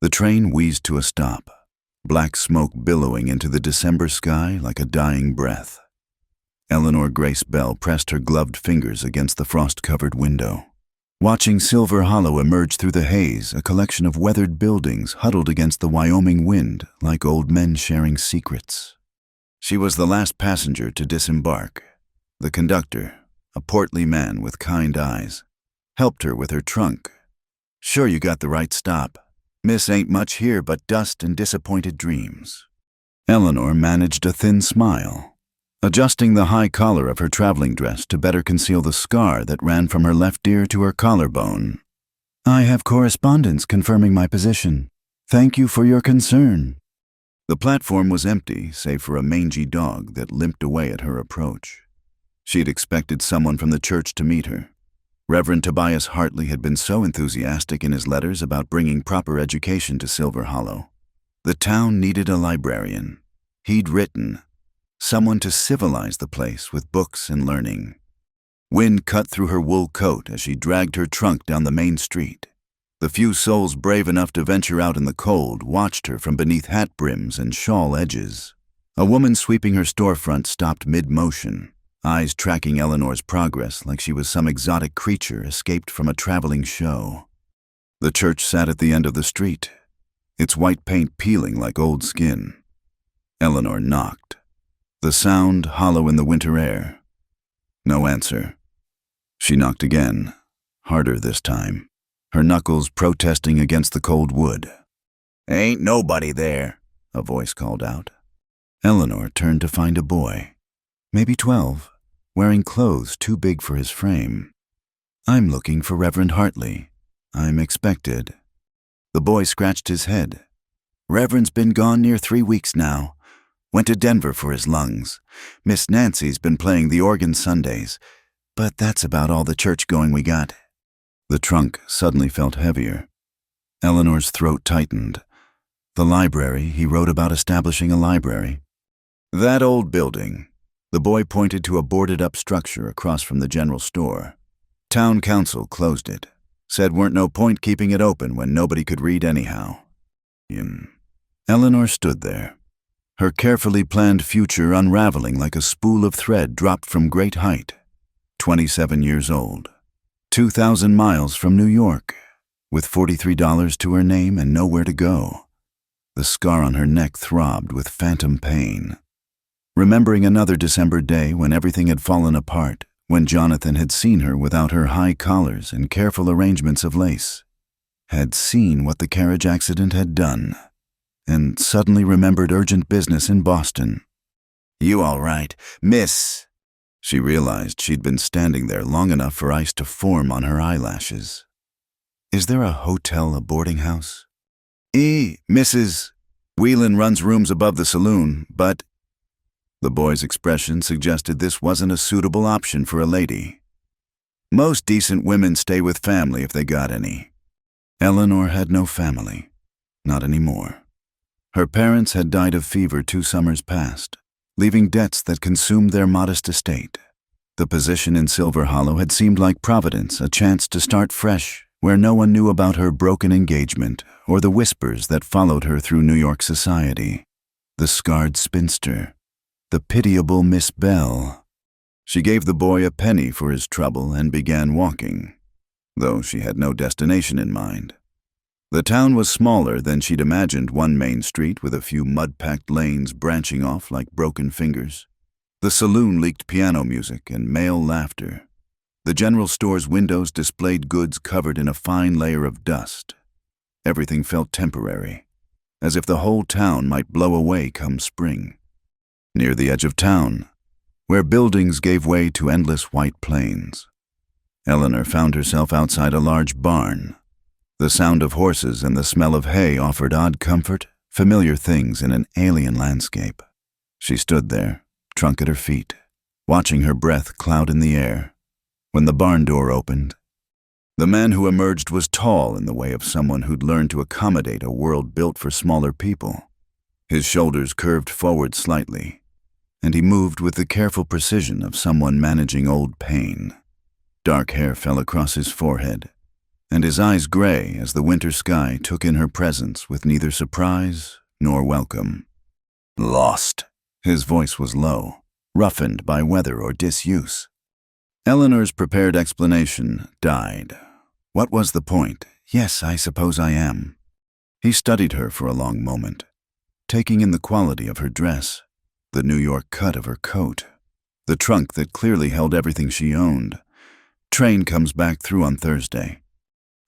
The train wheezed to a stop, black smoke billowing into the December sky like a dying breath. Eleanor Grace Bell pressed her gloved fingers against the frost-covered window. Watching Silver Hollow emerge through the haze, a collection of weathered buildings huddled against the Wyoming wind like old men sharing secrets. She was the last passenger to disembark. The conductor, a portly man with kind eyes, helped her with her trunk. "Sure you got the right stop. Miss ain't much here but dust and disappointed dreams." Eleanor managed a thin smile, adjusting the high collar of her traveling dress to better conceal the scar that ran from her left ear to her collarbone. "I have correspondence confirming my position. Thank you for your concern." The platform was empty, save for a mangy dog that limped away at her approach. She'd expected someone from the church to meet her. Reverend Tobias Hartley had been so enthusiastic in his letters about bringing proper education to Silver Hollow. The town needed a librarian. He'd written, someone to civilize the place with books and learning. Wind cut through her wool coat as she dragged her trunk down the main street. The few souls brave enough to venture out in the cold watched her from beneath hat brims and shawl edges. A woman sweeping her storefront stopped mid-motion, eyes tracking Eleanor's progress like she was some exotic creature escaped from a traveling show. The church sat at the end of the street, its white paint peeling like old skin. Eleanor knocked, the sound hollow in the winter air. No answer. She knocked again, harder this time, her knuckles protesting against the cold wood. "Ain't nobody there," a voice called out. Eleanor turned to find a boy, maybe 12, wearing clothes too big for his frame. "I'm looking for Reverend Hartley. I'm expected." The boy scratched his head. "Reverend's been gone near 3 weeks now. Went to Denver for his lungs. Miss Nancy's been playing the organ Sundays, but that's about all the church-going we got." The trunk suddenly felt heavier. Eleanor's throat tightened. The library, he wrote about establishing a library. "That old building." The boy pointed to a boarded-up structure across from the general store. "Town council closed it. Said weren't no point keeping it open when nobody could read anyhow." Eleanor stood there, her carefully planned future unraveling like a spool of thread dropped from great height. 27 years old, 2,000 miles from New York, with $43 to her name and nowhere to go. The scar on her neck throbbed with phantom pain. Remembering another December day when everything had fallen apart, when Jonathan had seen her without her high collars and careful arrangements of lace, had seen what the carriage accident had done, and suddenly remembered urgent business in Boston. "You all right, miss?" She realized she'd been standing there long enough for ice to form on her eyelashes. "Is there a hotel, a boarding house?" Mrs. Whelan runs rooms above the saloon, but..." The boy's expression suggested this wasn't a suitable option for a lady. "Most decent women stay with family if they got any." Eleanor had no family. Not anymore. Her parents had died of fever 2 summers past, leaving debts that consumed their modest estate. The position in Silver Hollow had seemed like Providence, a chance to start fresh, where no one knew about her broken engagement or the whispers that followed her through New York society. The scarred spinster, the pitiable Miss Bell. She gave the boy a penny for his trouble and began walking, though she had no destination in mind. The town was smaller than she'd imagined, one main street with a few mud-packed lanes branching off like broken fingers. The saloon leaked piano music and male laughter. The general store's windows displayed goods covered in a fine layer of dust. Everything felt temporary, as if the whole town might blow away come spring. Near the edge of town, where buildings gave way to endless white plains, Eleanor found herself outside a large barn. The sound of horses and the smell of hay offered odd comfort, familiar things in an alien landscape. She stood there, trunk at her feet, watching her breath cloud in the air. When the barn door opened, the man who emerged was tall in the way of someone who'd learned to accommodate a world built for smaller people. His shoulders curved forward slightly, and he moved with the careful precision of someone managing old pain. Dark hair fell across his forehead, and his eyes gray as the winter sky took in her presence with neither surprise nor welcome. Lost. His voice was low, roughened by weather or disuse. Eleanor's prepared explanation died. What was the point? Yes, I suppose I am. He studied her for a long moment, taking in the quality of her dress, the New York cut of her coat, the trunk that clearly held everything she owned. Train comes back through on Thursday.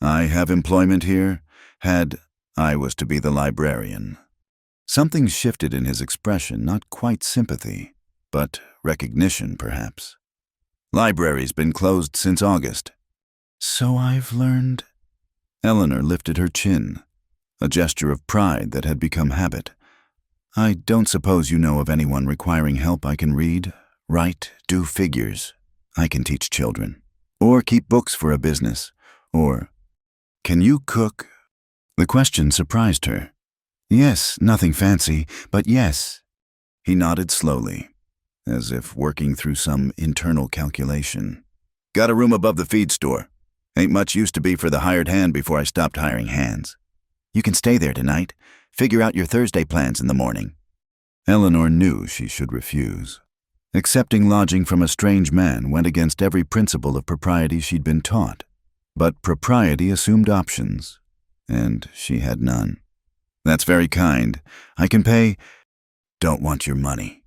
I have employment here. I was to be the librarian. Something shifted in his expression, not quite sympathy, but recognition, perhaps. Library's been closed since August. So I've learned. Eleanor lifted her chin, a gesture of pride that had become habit. I don't suppose you know of anyone requiring help I can read, write, do figures. I can teach children. Or keep books for a business. Or, can you cook? The question surprised her. Yes, nothing fancy, but yes. He nodded slowly, as if working through some internal calculation. Got a room above the feed store. Ain't much used to be for the hired hand before I stopped hiring hands. You can stay there tonight. Figure out your Thursday plans in the morning. Eleanor knew she should refuse. Accepting lodging from a strange man went against every principle of propriety she'd been taught. But propriety assumed options, and she had none. That's very kind. I can pay. Don't want your money.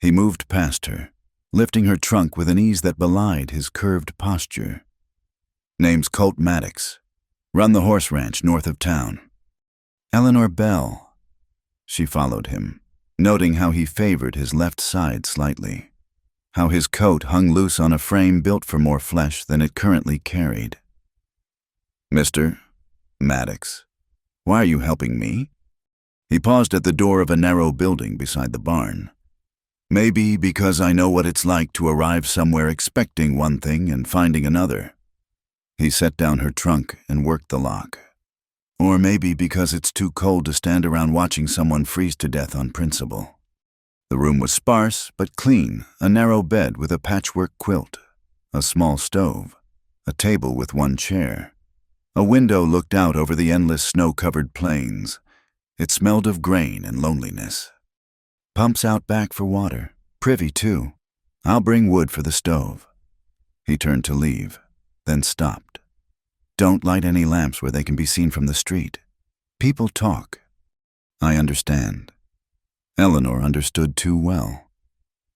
He moved past her, lifting her trunk with an ease that belied his curved posture. Name's Colt Maddox. Run the horse ranch north of town. Eleanor Bell. She followed him, noting how he favored his left side slightly, how his coat hung loose on a frame built for more flesh than it currently carried. Mr. Maddox, why are you helping me? He paused at the door of a narrow building beside the barn. Maybe because I know what it's like to arrive somewhere expecting one thing and finding another. He set down her trunk and worked the lock. Or maybe because it's too cold to stand around watching someone freeze to death on principle. The room was sparse but clean, a narrow bed with a patchwork quilt, a small stove, a table with one chair. A window looked out over the endless snow-covered plains. It smelled of grain and loneliness. Pumps out back for water, privy too. I'll bring wood for the stove. He turned to leave, then stopped. Don't light any lamps where they can be seen from the street. People talk. I understand. Eleanor understood too well.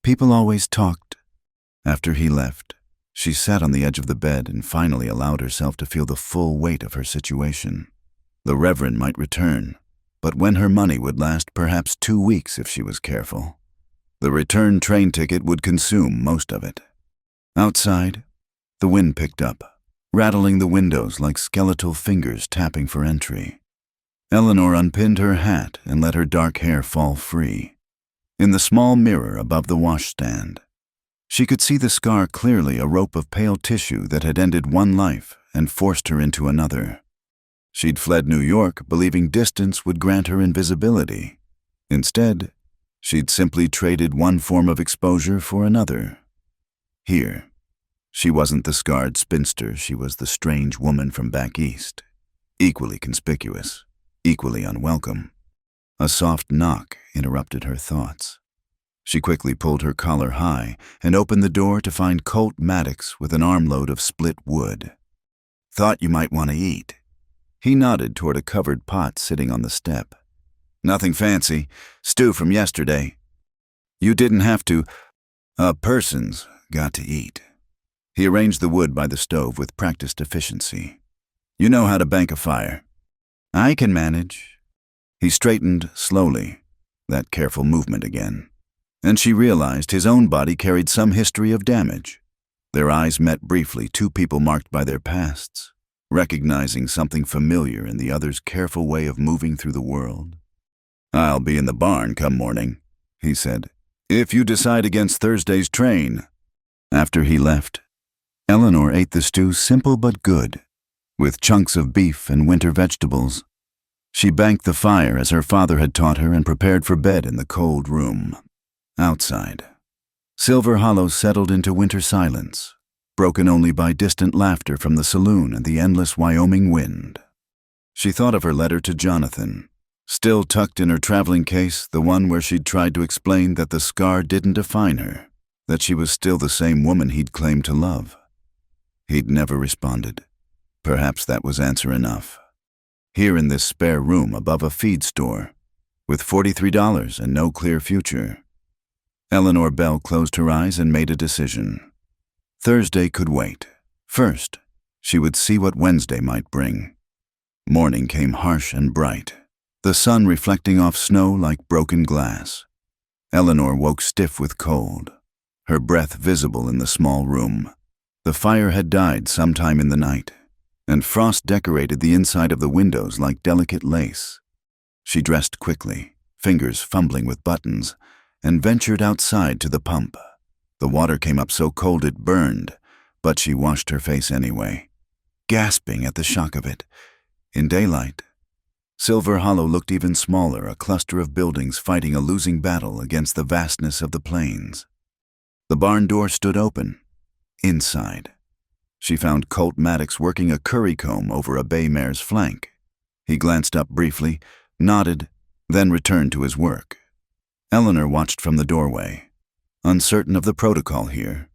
People always talked. After he left, she sat on the edge of the bed and finally allowed herself to feel the full weight of her situation. The Reverend might return, but when her money would last perhaps 2 weeks if she was careful. The return train ticket would consume most of it. Outside, the wind picked up, rattling the windows like skeletal fingers tapping for entry. Eleanor unpinned her hat and let her dark hair fall free. In the small mirror above the washstand, she could see the scar clearly, a rope of pale tissue that had ended one life and forced her into another. She'd fled New York believing distance would grant her invisibility. Instead, she'd simply traded one form of exposure for another. Here, she wasn't the scarred spinster, she was the strange woman from back east, equally conspicuous, equally unwelcome. A soft knock interrupted her thoughts. She quickly pulled her collar high and opened the door to find Colt Maddox with an armload of split wood. Thought you might want to eat. He nodded toward a covered pot sitting on the step. Nothing fancy, stew from yesterday. You didn't have to. A person's got to eat. He arranged the wood by the stove with practiced efficiency. You know how to bank a fire. I can manage. He straightened slowly, that careful movement again. And she realized his own body carried some history of damage. Their eyes met briefly, two people marked by their pasts, recognizing something familiar in the other's careful way of moving through the world. I'll be in the barn come morning, he said, if you decide against Thursday's train. After he left, Eleanor ate the stew simple but good, with chunks of beef and winter vegetables. She banked the fire as her father had taught her and prepared for bed in the cold room. Outside, Silver Hollow settled into winter silence, broken only by distant laughter from the saloon and the endless Wyoming wind. She thought of her letter to Jonathan, still tucked in her traveling case, the one where she'd tried to explain that the scar didn't define her, that she was still the same woman he'd claimed to love. He'd never responded. Perhaps that was answer enough. Here in this spare room above a feed store, with $43 and no clear future, Eleanor Bell closed her eyes and made a decision. Thursday could wait. First, she would see what Wednesday might bring. Morning came harsh and bright, the sun reflecting off snow like broken glass. Eleanor woke stiff with cold, her breath visible in the small room. The fire had died sometime in the night, and frost decorated the inside of the windows like delicate lace. She dressed quickly, fingers fumbling with buttons, and ventured outside to the pump. The water came up so cold it burned, but she washed her face anyway, gasping at the shock of it. In daylight, Silver Hollow looked even smaller, a cluster of buildings fighting a losing battle against the vastness of the plains. The barn door stood open. Inside, she found Colt Maddox working a curry comb over a bay mare's flank. He glanced up briefly, nodded, then returned to his work. Eleanor watched from the doorway, uncertain of the protocol here.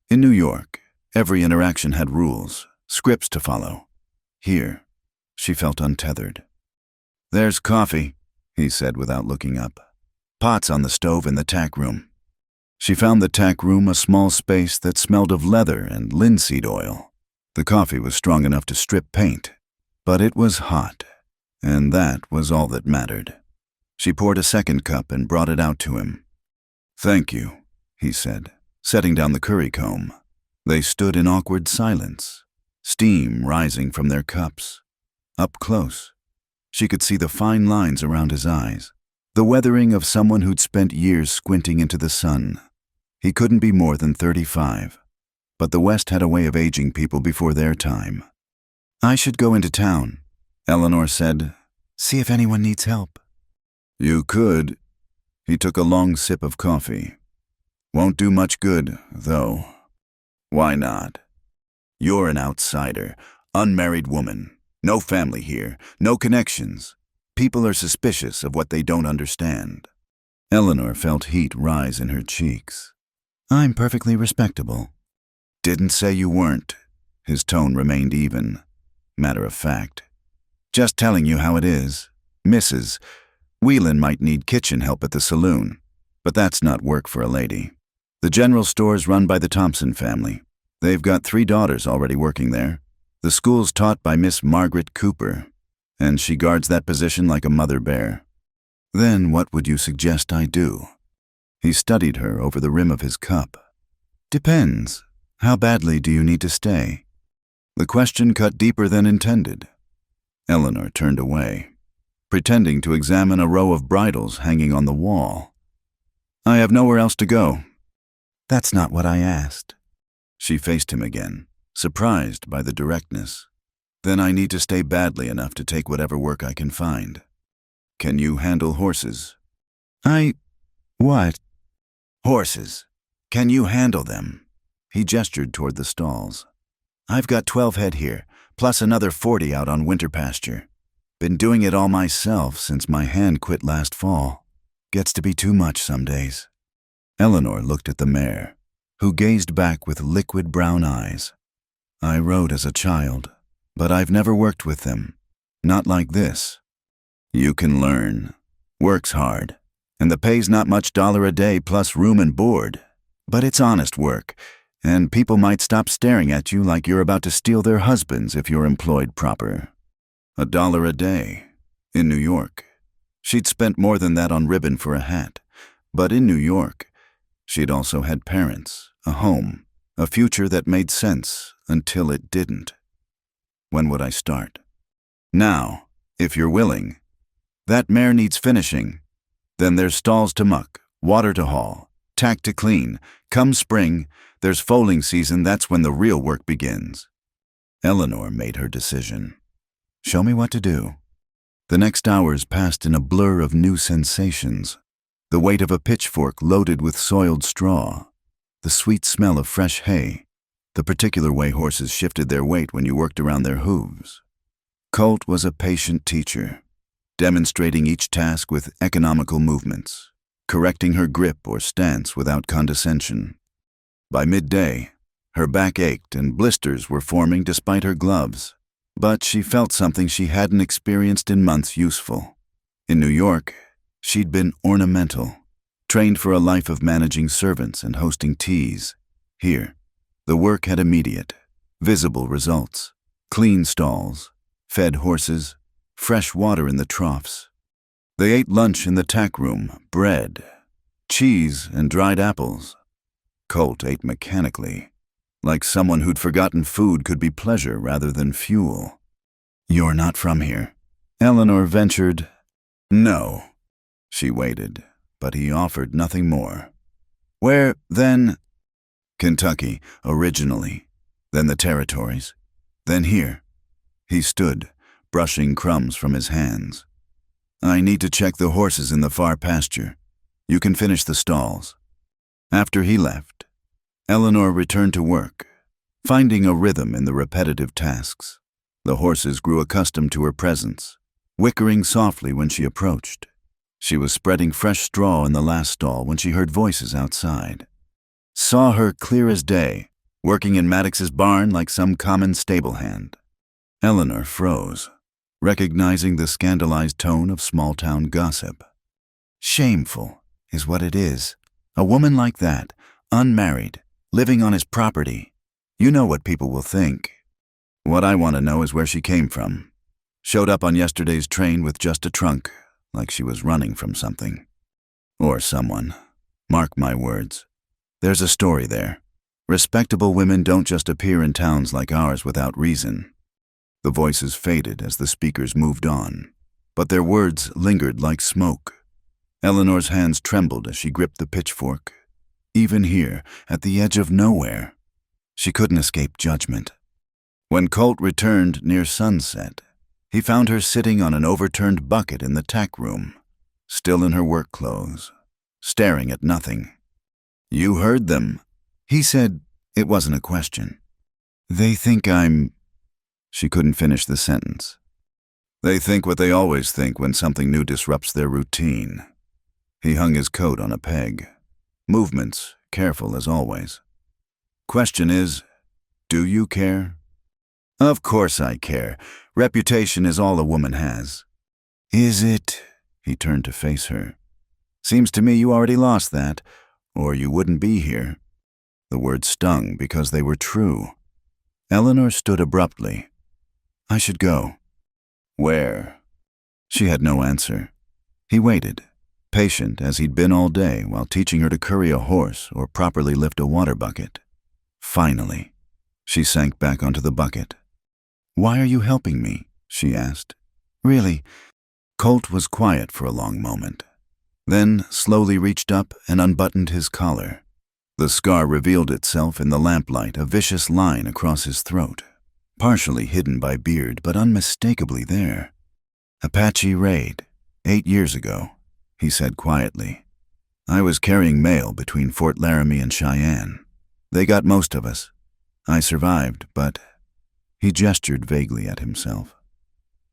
In New York, every interaction had rules, scripts to follow. Here, she felt untethered. "There's coffee," he said without looking up. "Pots on the stove in the tack room." She found the tack room a small space that smelled of leather and linseed oil. The coffee was strong enough to strip paint, but it was hot, and that was all that mattered. She poured a second cup and brought it out to him. "Thank you," he said, setting down the curry comb. They stood in awkward silence, steam rising from their cups. Up close, she could see the fine lines around his eyes, the weathering of someone who'd spent years squinting into the sun. He couldn't be more than 35, but the West had a way of aging people before their time. "I should go into town," Eleanor said. "See if anyone needs help." "You could." He took a long sip of coffee. "Won't do much good, though." "Why not?" "You're an outsider, unmarried woman. No family here, no connections. People are suspicious of what they don't understand." Eleanor felt heat rise in her cheeks. "I'm perfectly respectable." "Didn't say you weren't." His tone remained even, matter of fact. "Just telling you how it is. Mrs. Whelan might need kitchen help at the saloon, but that's not work for a lady. The general store's run by the Thompson family. They've got 3 daughters already working there. The school's taught by Miss Margaret Cooper, and she guards that position like a mother bear." "Then what would you suggest I do?" He studied her over the rim of his cup. "Depends. How badly do you need to stay?" The question cut deeper than intended. Eleanor turned away, pretending to examine a row of bridles hanging on the wall. "I have nowhere else to go." "That's not what I asked." She faced him again, surprised by the directness. "Then I need to stay badly enough to take whatever work I can find. Can you handle horses?" What?" "Horses. Can you handle them?" He gestured toward the stalls. "I've got 12 head here, plus another 40 out on winter pasture. Been doing it all myself since my hand quit last fall. Gets to be too much some days." Eleanor looked at the mare, who gazed back with liquid brown eyes. "I rode as a child, but I've never worked with them. Not like this." "You can learn. Work's hard, and the pay's not much $1 a day plus room and board. But it's honest work, and people might stop staring at you like you're about to steal their husbands if you're employed proper. $1 a day. In New York. She'd spent more than that on ribbon for a hat, but in New York, she'd also had parents, a home, a future that made sense until it didn't. When would I start? Now, if you're willing. That mare needs finishing. Then there's stalls to muck, water to haul, tack to clean. Come spring, there's foaling season, that's when the real work begins." Eleanor made her decision. "Show me what to do." The next hours passed in a blur of new sensations. The weight of a pitchfork loaded with soiled straw, the sweet smell of fresh hay, the particular way horses shifted their weight when you worked around their hooves. Colt was a patient teacher, demonstrating each task with economical movements, correcting her grip or stance without condescension. By midday, her back ached and blisters were forming despite her gloves, but she felt something she hadn't experienced in months useful. In New York, she'd been ornamental, trained for a life of managing servants and hosting teas. Here, the work had immediate, visible results: clean stalls, fed horses, fresh water in the troughs. They ate lunch in the tack room, bread, cheese, and dried apples. Colt ate mechanically, like someone who'd forgotten food could be pleasure rather than fuel. "You're not from here," Eleanor ventured. "No." She waited, but he offered nothing more. "Where, then?" "Kentucky, originally, then the territories, then here." He stood, brushing crumbs from his hands. "I need to check the horses in the far pasture. You can finish the stalls." After he left, Eleanor returned to work, finding a rhythm in the repetitive tasks. The horses grew accustomed to her presence, whickering softly when she approached. She was spreading fresh straw in the last stall when she heard voices outside. Saw her clear as day, working in Maddox's barn like some common stable hand. Eleanor froze, recognizing the scandalized tone of small-town gossip. Shameful is what it is. A woman like that, unmarried, living on his property. You know what people will think. What I want to know is where she came from. Showed up on yesterday's train with just a trunk, like she was running from something. Or someone. Mark my words. There's a story there. Respectable women don't just appear in towns like ours without reason. The voices faded as the speakers moved on, but their words lingered like smoke. Eleanor's hands trembled as she gripped the pitchfork. Even here, at the edge of nowhere, she couldn't escape judgment. When Colt returned near sunset, he found her sitting on an overturned bucket in the tack room, still in her work clothes, staring at nothing. "You heard them," he said. It wasn't a question. "They think I'm—" She couldn't finish the sentence. "They think what they always think when something new disrupts their routine." He hung his coat on a peg. Movements, careful as always. "Question is, do you care?" "Of course I care. Reputation is all a woman has." "Is it?" He turned to face her. "Seems to me you already lost that, or you wouldn't be here." The words stung because they were true. Eleanor stood abruptly. "I should go." "Where?" She had no answer. He waited, patient as he'd been all day while teaching her to curry a horse or properly lift a water bucket. Finally, she sank back onto the bucket. "Why are you helping me?" she asked. "Really?" Colt was quiet for a long moment, then slowly reached up and unbuttoned his collar. The scar revealed itself in the lamplight, a vicious line across his throat, partially hidden by beard but unmistakably there. "Apache raid, 8 years ago," he said quietly. "I was carrying mail between Fort Laramie and Cheyenne. They got most of us. I survived, but—" He gestured vaguely at himself.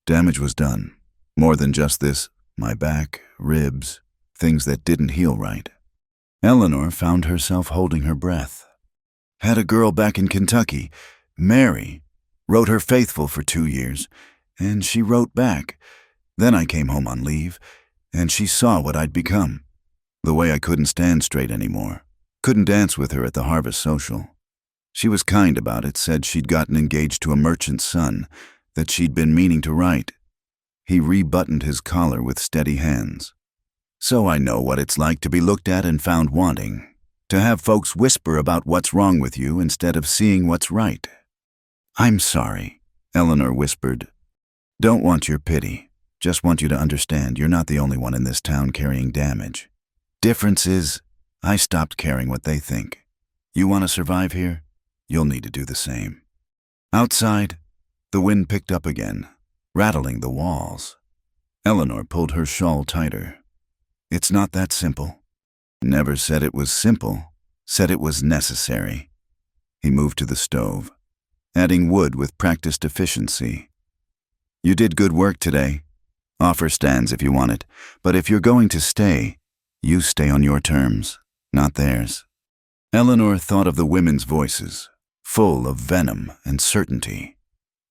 "Damage was done. More than just this, my back, ribs, things that didn't heal right." Eleanor found herself holding her breath. "Had a girl back in Kentucky, Mary, wrote her faithful for 2 years, and she wrote back. Then I came home on leave, and she saw what I'd become. The way I couldn't stand straight anymore. Couldn't dance with her at the harvest social. She was kind about it, said she'd gotten engaged to a merchant's son, that she'd been meaning to write." He rebuttoned his collar with steady hands. "So I know what it's like to be looked at and found wanting, to have folks whisper about what's wrong with you instead of seeing what's right." "I'm sorry," Eleanor whispered. "Don't want your pity. Just want you to understand you're not the only one in this town carrying damage. Difference is, I stopped caring what they think. You want to survive here? You'll need to do the same." Outside, the wind picked up again, rattling the walls. Eleanor pulled her shawl tighter. "It's not that simple." "Never said it was simple. Said it was necessary." He moved to the stove, adding wood with practiced efficiency. "You did good work today. Offer stands if you want it, but if you're going to stay, you stay on your terms, not theirs." Eleanor thought of the women's voices, full of venom and certainty.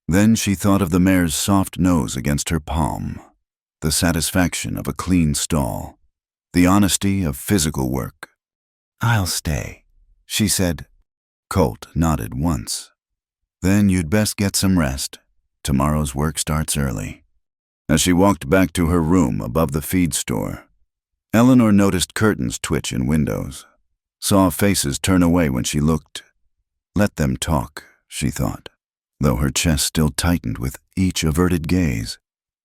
Then she thought of the mare's soft nose against her palm, the satisfaction of a clean stall, the honesty of physical work. "I'll stay," she said. Colt nodded once. "Then you'd best get some rest. Tomorrow's work starts early." As she walked back to her room above the feed store, Eleanor noticed curtains twitch in windows, saw faces turn away when she looked. Let them talk, she thought, though her chest still tightened with each averted gaze.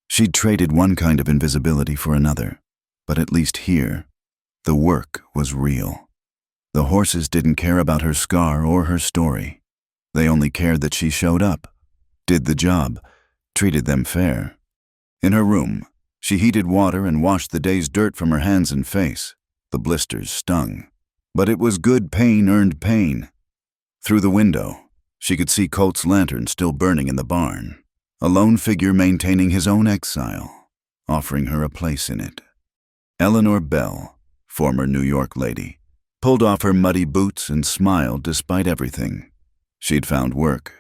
She'd traded one kind of invisibility for another, but at least here, the work was real. The horses didn't care about her scar or her story. They only cared that she showed up, did the job, treated them fair. In her room, she heated water and washed the day's dirt from her hands and face. The blisters stung, but it was good pain earned pain. Through the window, she could see Colt's lantern still burning in the barn, a lone figure maintaining his own exile, offering her a place in it. Eleanor Bell, former New York lady, pulled off her muddy boots and smiled despite everything. She'd found work,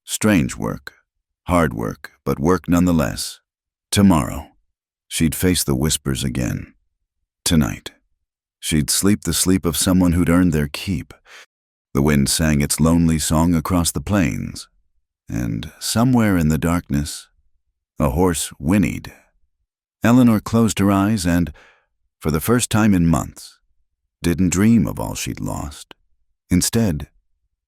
strange work, hard work, but work nonetheless. Tomorrow, she'd face the whispers again. Tonight, she'd sleep the sleep of someone who'd earned their keep. The wind sang its lonely song across the plains, and somewhere in the darkness, a horse whinnied. Eleanor closed her eyes and, for the first time in months, didn't dream of all she'd lost. Instead,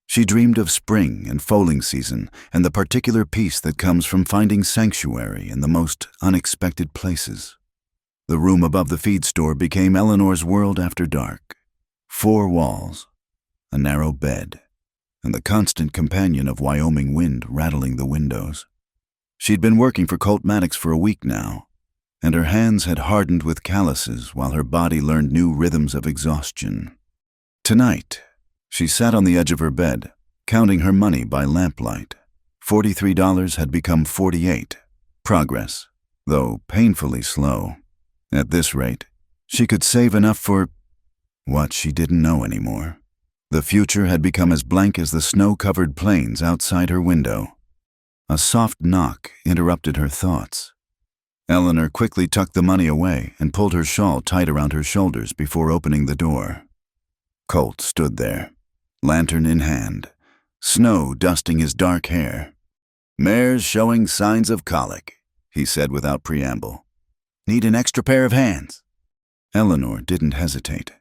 she dreamed of spring and foaling season and the particular peace that comes from finding sanctuary in the most unexpected places. The room above the feed store became Eleanor's world after dark. 4 walls, a narrow bed, and the constant companion of Wyoming wind rattling the windows. She'd been working for Colt Maddox for a week now, and her hands had hardened with calluses while her body learned new rhythms of exhaustion. Tonight, she sat on the edge of her bed, counting her money by lamplight. $43 had become $48. Progress, though painfully slow. At this rate, she could save enough for what she didn't know anymore. The future had become as blank as the snow-covered plains outside her window. A soft knock interrupted her thoughts. Eleanor quickly tucked the money away and pulled her shawl tight around her shoulders before opening the door. Colt stood there, lantern in hand, snow dusting his dark hair. "Mare's showing signs of colic," he said without preamble. "Need an extra pair of hands?" Eleanor didn't hesitate.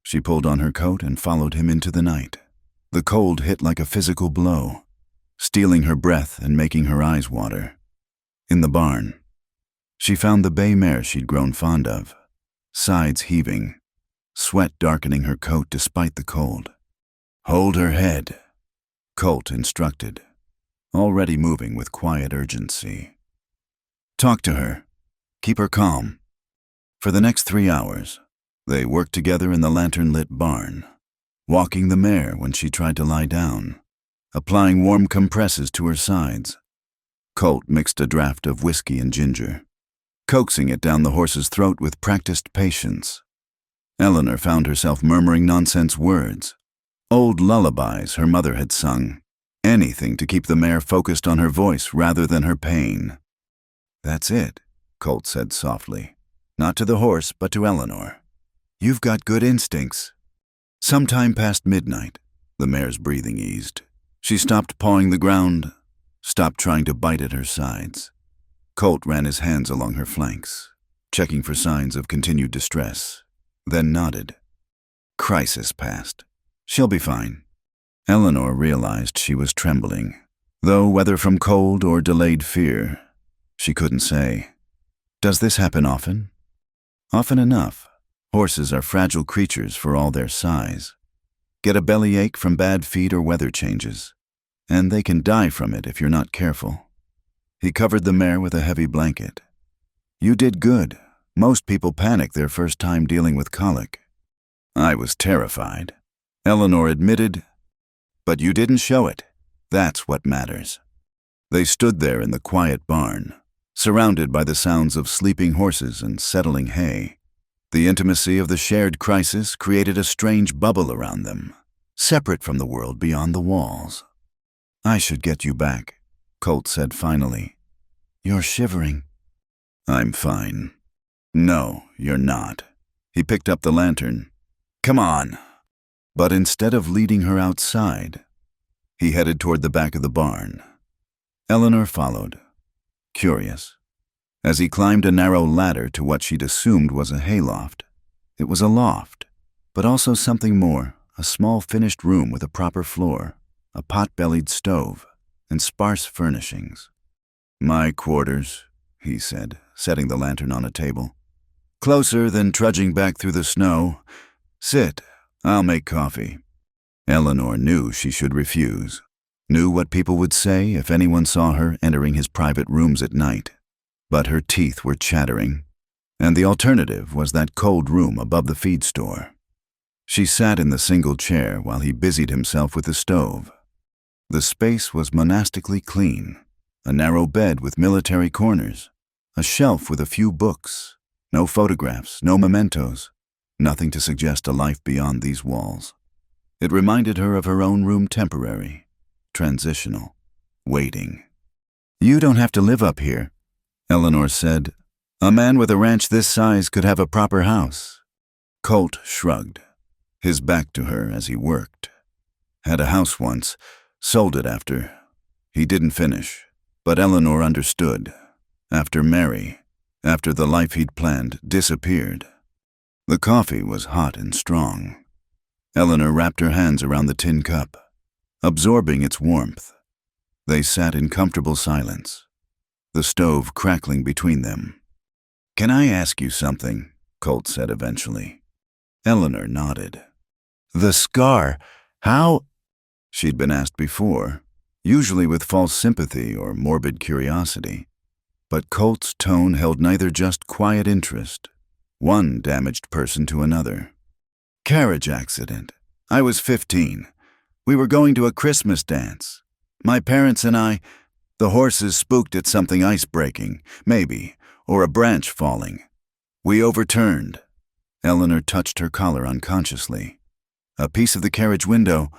She pulled on her coat and followed him into the night. The cold hit like a physical blow, stealing her breath and making her eyes water. In the barn, she found the bay mare she'd grown fond of, sides heaving, sweat darkening her coat despite the cold. "Hold her head," Colt instructed, already moving with quiet urgency. "Talk to her. Keep her calm." For the next 3 hours, they worked together in the lantern-lit barn, walking the mare when she tried to lie down, applying warm compresses to her sides. Colt mixed a draught of whiskey and ginger, coaxing it down the horse's throat with practiced patience. Eleanor found herself murmuring nonsense words, old lullabies her mother had sung, anything to keep the mare focused on her voice rather than her pain. "That's it," Colt said softly, not to the horse but to Eleanor. "You've got good instincts." Sometime past midnight, the mare's breathing eased. She stopped pawing the ground, stopped trying to bite at her sides. Colt ran his hands along her flanks, checking for signs of continued distress, then nodded. "Crisis past. She'll be fine." Eleanor realized she was trembling, though whether from cold or delayed fear, she couldn't say. "Does this happen often?" "Often enough. Horses are fragile creatures for all their size. Get a bellyache from bad feed or weather changes, and they can die from it if you're not careful." He covered the mare with a heavy blanket. "You did good. Most people panic their first time dealing with colic." "I was terrified," Eleanor admitted, But you didn't show it. That's what matters. They stood there in the quiet barn, surrounded by the sounds of sleeping horses and settling hay. The intimacy of the shared crisis created a strange bubble around them, separate from the world beyond the walls. "I should get you back," Colt said finally. "You're shivering." "I'm fine." "No, you're not." He picked up the lantern. "Come on." But instead of leading her outside, he headed toward the back of the barn. Eleanor followed, curious. As he climbed a narrow ladder to what she'd assumed was a hayloft, it was a loft, but also something more, a small finished room with a proper floor, a pot-bellied stove, and sparse furnishings. "My quarters," he said, setting the lantern on a table. "Closer than trudging back through the snow. Sit, I'll make coffee." Eleanor knew she should refuse, knew what people would say if anyone saw her entering his private rooms at night. But her teeth were chattering, and the alternative was that cold room above the feed store. She sat in the single chair while he busied himself with the stove. The space was monastically clean, a narrow bed with military corners, a shelf with a few books, no photographs, no mementos, nothing to suggest a life beyond these walls. It reminded her of her own room, temporary, transitional, waiting. "You don't have to live up here," Eleanor said. "A man with a ranch this size could have a proper house." Colt shrugged, his back to her as he worked. "Had a house once, sold it after. He didn't finish, but Eleanor understood. After Mary, after the life he'd planned disappeared." The coffee was hot and strong. Eleanor wrapped her hands around the tin cup, absorbing its warmth. They sat in comfortable silence, the stove crackling between them. "Can I ask you something?" Colt said eventually. Eleanor nodded. "The scar, how—" She'd been asked before, usually with false sympathy or morbid curiosity. But Colt's tone held neither just quiet interest, one damaged person to another. "Carriage accident. I was 15. We were going to a Christmas dance. My parents and I, the horses spooked at something ice breaking, maybe, or a branch falling. We overturned." Eleanor touched her collar unconsciously. "A piece of the carriage window.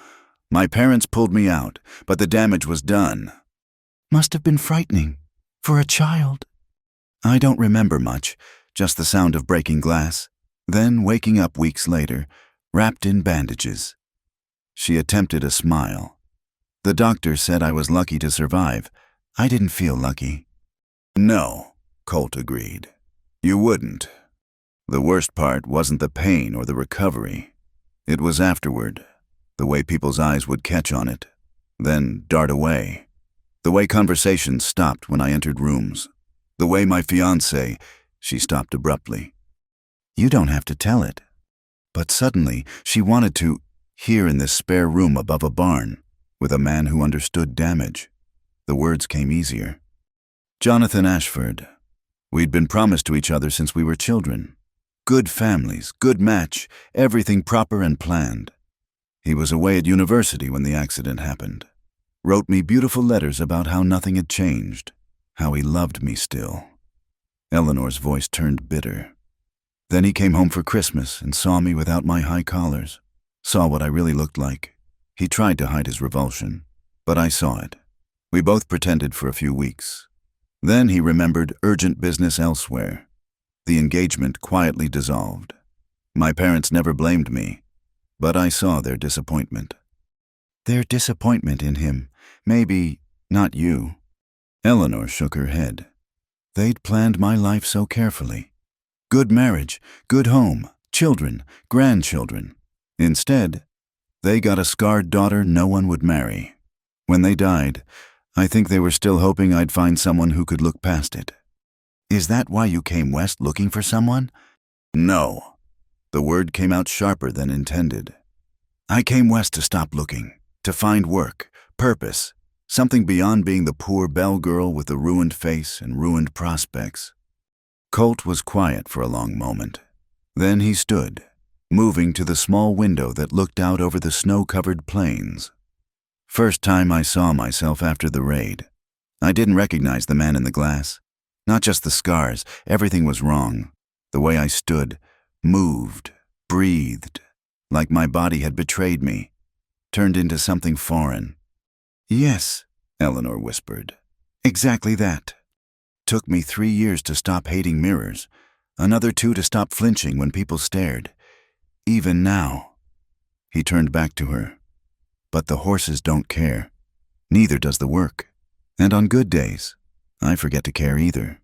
My parents pulled me out, but the damage was done." "Must have been frightening, for a child." "I don't remember much, just the sound of breaking glass, then waking up weeks later, wrapped in bandages." She attempted a smile. "The doctor said I was lucky to survive. I didn't feel lucky." "No," Colt agreed. "You wouldn't. The worst part wasn't the pain or the recovery. It was afterward, the way people's eyes would catch on it, then dart away. The way conversations stopped when I entered rooms. The way my fiancé—" She stopped abruptly. "You don't have to tell it." But suddenly, she wanted to, here in this spare room above a barn, with a man who understood damage. The words came easier. "Jonathan Ashford. We'd been promised to each other since we were children. Good families, good match, everything proper and planned. He was away at university when the accident happened. Wrote me beautiful letters about how nothing had changed, how he loved me still." Eleanor's voice turned bitter. "Then he came home for Christmas and saw me without my high collars, saw what I really looked like. He tried to hide his revulsion, but I saw it. We both pretended for a few weeks. Then he remembered urgent business elsewhere. The engagement quietly dissolved. My parents never blamed me, but I saw their disappointment." "Their disappointment in him, maybe not you." Eleanor shook her head. "They'd planned my life so carefully. Good marriage, good home, children, grandchildren. Instead, they got a scarred daughter no one would marry. When they died, I think they were still hoping I'd find someone who could look past it." "Is that why you came west looking for someone?" "No." The word came out sharper than intended. "I came west to stop looking, to find work, purpose, something beyond being the poor bell girl with the ruined face and ruined prospects." Colt was quiet for a long moment. Then he stood, moving to the small window that looked out over the snow-covered plains. First time I saw myself after the raid. I didn't recognize the man in the glass. Not just the scars, everything was wrong. The way I stood, moved, breathed, like my body had betrayed me, turned into something foreign. "Yes," Eleanor whispered. "Exactly that. Took me 3 years to stop hating mirrors, another 2 to stop flinching when people stared. Even now." He turned back to her. "But the horses don't care. Neither does the work. And on good days, I forget to care either."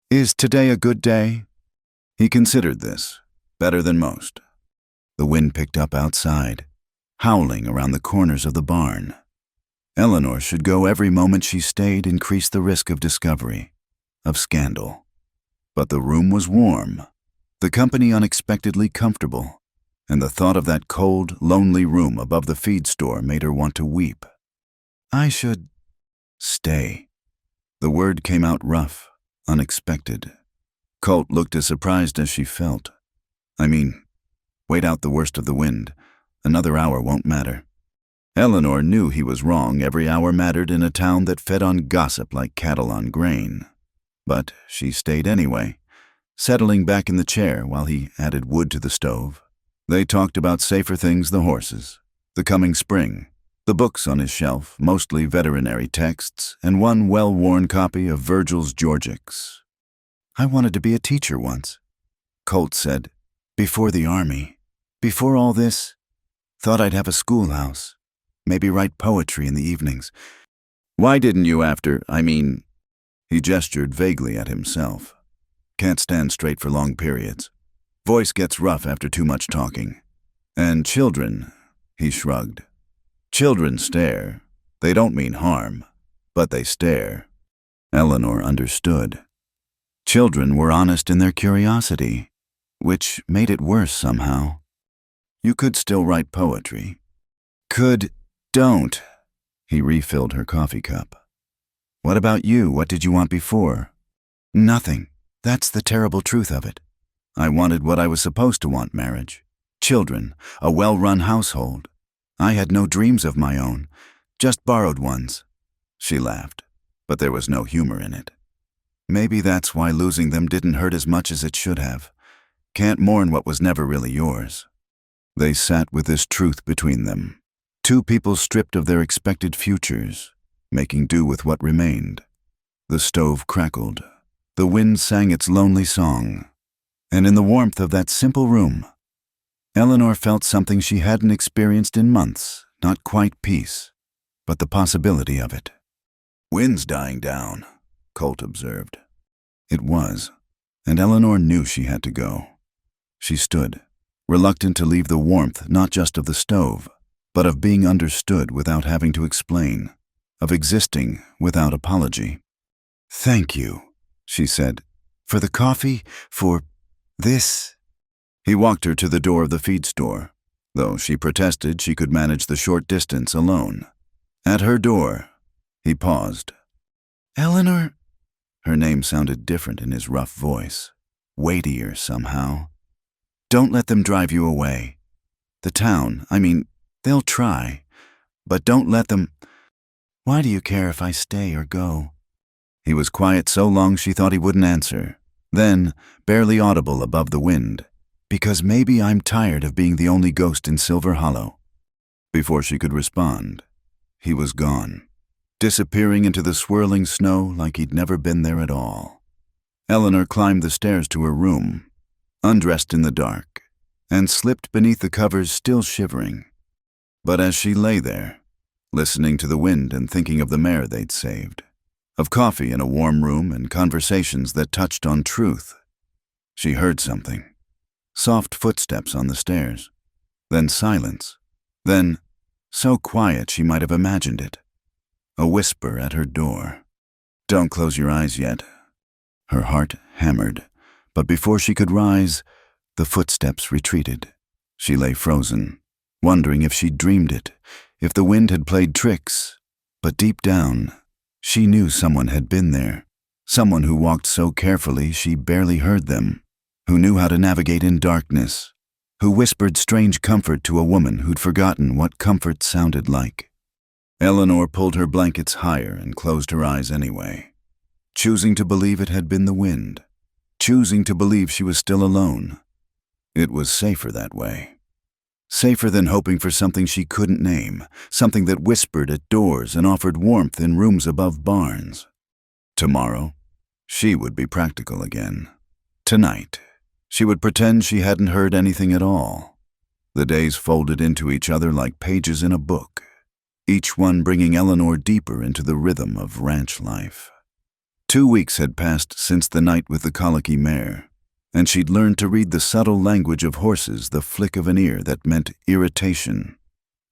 "Is today a good day?" He considered this, better than most. The wind picked up outside, howling around the corners of the barn. Eleanor should go every moment she stayed increased the risk of discovery, of scandal. But the room was warm, the company unexpectedly comfortable, and the thought of that cold, lonely room above the feed store made her want to weep. "I should stay." The word came out rough, unexpected. Colt looked as surprised as she felt. "I mean, wait out the worst of the wind. Another hour won't matter." Eleanor knew he was wrong. Every hour mattered in a town that fed on gossip like cattle on grain. But she stayed anyway, settling back in the chair while he added wood to the stove. They talked about safer things: the horses, the coming spring, the books on his shelf, mostly veterinary texts, and one well-worn copy of Virgil's Georgics. "I wanted to be a teacher once," Colt said. "Before the army. Before all this. Thought I'd have a schoolhouse. Maybe write poetry in the evenings." "Why didn't you after, He gestured vaguely at himself. "Can't stand straight for long periods. Voice gets rough after too much talking. And children," he shrugged. "Children stare. They don't mean harm, but they stare." Eleanor understood. Children were honest in their curiosity, which made it worse somehow. You could still write poetry. Don't. He refilled her coffee cup. "What about you? What did you want before?" "Nothing. That's the terrible truth of it. I wanted what I was supposed to want: marriage, children, a well-run household. I had no dreams of my own, just borrowed ones." She laughed, but there was no humor in it. "Maybe that's why losing them didn't hurt as much as it should have. Can't mourn what was never really yours." They sat with this truth between them. Two people stripped of their expected futures, making do with what remained. The stove crackled. The wind sang its lonely song. And in the warmth of that simple room, Eleanor felt something she hadn't experienced in months. Not quite peace, but the possibility of it. "Wind's dying down," Colt observed. It was, and Eleanor knew she had to go. She stood, reluctant to leave the warmth not just of the stove, but of being understood without having to explain, of existing without apology. "Thank you," she said, "for the coffee, for this." He walked her to the door of the feed store, though she protested she could manage the short distance alone. At her door, he paused. "Eleanor?" Her name sounded different in his rough voice, weightier somehow. "Don't let them drive you away. The town, they'll try, but don't let them. Why do you care if I stay or go?" He was quiet so long she thought he wouldn't answer. Then, barely audible above the wind, "Because maybe I'm tired of being the only ghost in Silver Hollow." Before she could respond, he was gone, disappearing into the swirling snow like he'd never been there at all. Eleanor climbed the stairs to her room, undressed in the dark, and slipped beneath the covers, still shivering. But as she lay there, listening to the wind and thinking of the mare they'd saved, of coffee in a warm room and conversations that touched on truth, she heard something. Soft footsteps on the stairs, then silence, then, so quiet she might have imagined it, a whisper at her door. "Don't close your eyes yet." Her heart hammered, but before she could rise, the footsteps retreated. She lay frozen, wondering if she'd dreamed it, if the wind had played tricks. But deep down, she knew someone had been there, someone who walked so carefully she barely heard them, who knew how to navigate in darkness, who whispered strange comfort to a woman who'd forgotten what comfort sounded like. Eleanor pulled her blankets higher and closed her eyes anyway, choosing to believe it had been the wind, choosing to believe she was still alone. It was safer that way. Safer than hoping for something she couldn't name, something that whispered at doors and offered warmth in rooms above barns. Tomorrow, she would be practical again. Tonight, she would pretend she hadn't heard anything at all. The days folded into each other like pages in a book, each one bringing Eleanor deeper into the rhythm of ranch life. 2 weeks had passed since the night with the colicky mare, and she'd learned to read the subtle language of horses, the flick of an ear that meant irritation,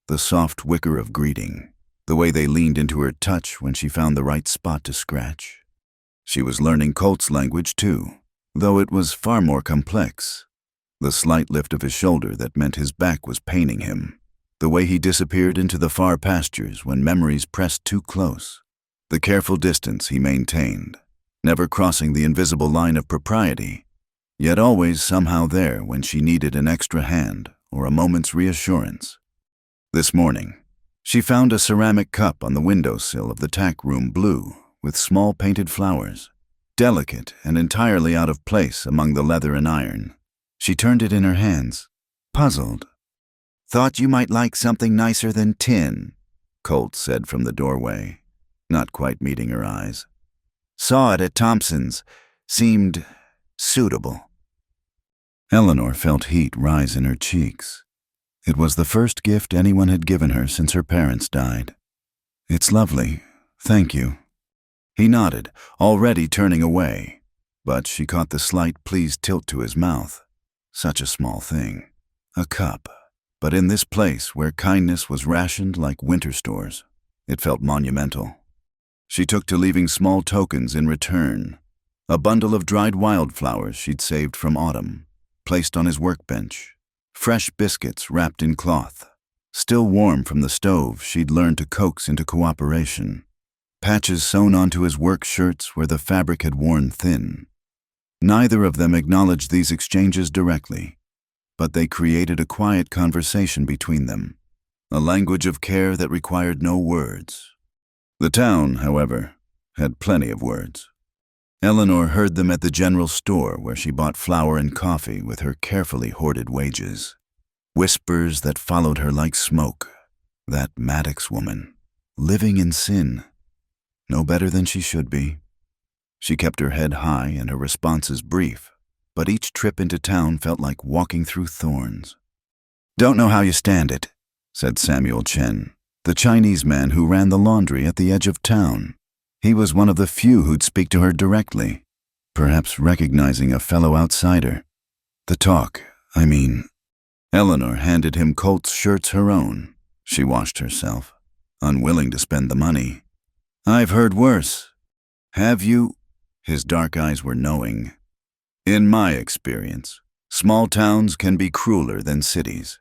the soft wicker of greeting, the way they leaned into her touch when she found the right spot to scratch. She was learning Colt's language too, though it was far more complex. The slight lift of his shoulder that meant his back was paining him, the way he disappeared into the far pastures when memories pressed too close, the careful distance he maintained, never crossing the invisible line of propriety, yet always somehow there when she needed an extra hand or a moment's reassurance. This morning, she found a ceramic cup on the windowsill of the tack room, blue, with small painted flowers, delicate and entirely out of place among the leather and iron. She turned it in her hands, puzzled. "Thought you might like something nicer than tin," Colt said from the doorway, not quite meeting her eyes. "Saw it at Thompson's. Seemed suitable." Eleanor felt heat rise in her cheeks. It was the first gift anyone had given her since her parents died. "It's lovely, thank you." He nodded, already turning away, but she caught the slight pleased tilt to his mouth. Such a small thing. A cup. But in this place where kindness was rationed like winter stores, it felt monumental. She took to leaving small tokens in return. A bundle of dried wildflowers she'd saved from autumn, placed on his workbench. Fresh biscuits wrapped in cloth, still warm from the stove she'd learned to coax into cooperation. Patches sewn onto his work shirts where the fabric had worn thin. Neither of them acknowledged these exchanges directly, but they created a quiet conversation between them, a language of care that required no words. The town, however, had plenty of words. Eleanor heard them at the general store where she bought flour and coffee with her carefully hoarded wages. Whispers that followed her like smoke. That Maddox woman, living in sin. No better than she should be. She kept her head high and her responses brief, but each trip into town felt like walking through thorns. "Don't know how you stand it," said Samuel Chen, the Chinese man who ran the laundry at the edge of town. He was one of the few who'd speak to her directly, perhaps recognizing a fellow outsider. The talk, I mean. Eleanor handed him Colt's shirts her own. She washed herself, unwilling to spend the money. "I've heard worse." "Have you?" His dark eyes were knowing. "In my experience, small towns can be crueler than cities.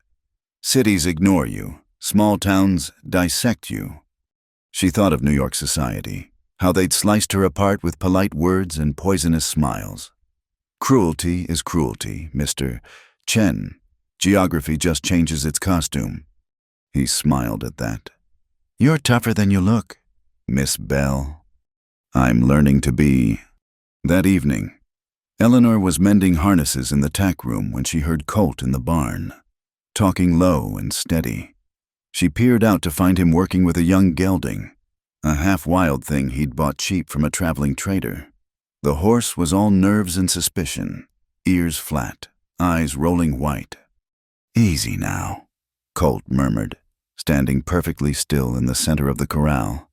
Cities ignore you. Small towns dissect you." She thought of New York society, how they'd sliced her apart with polite words and poisonous smiles. Cruelty is cruelty, Mr. Chen. Geography just changes its costume. He smiled at that. "You're tougher than you look, Miss Bell." "I'm learning to be." That evening, Eleanor was mending harnesses in the tack room when she heard Colt in the barn, talking low and steady. She peered out to find him working with a young gelding, a half-wild thing he'd bought cheap from a traveling trader. The horse was all nerves and suspicion, ears flat, eyes rolling white. "Easy now," Colt murmured, standing perfectly still in the center of the corral.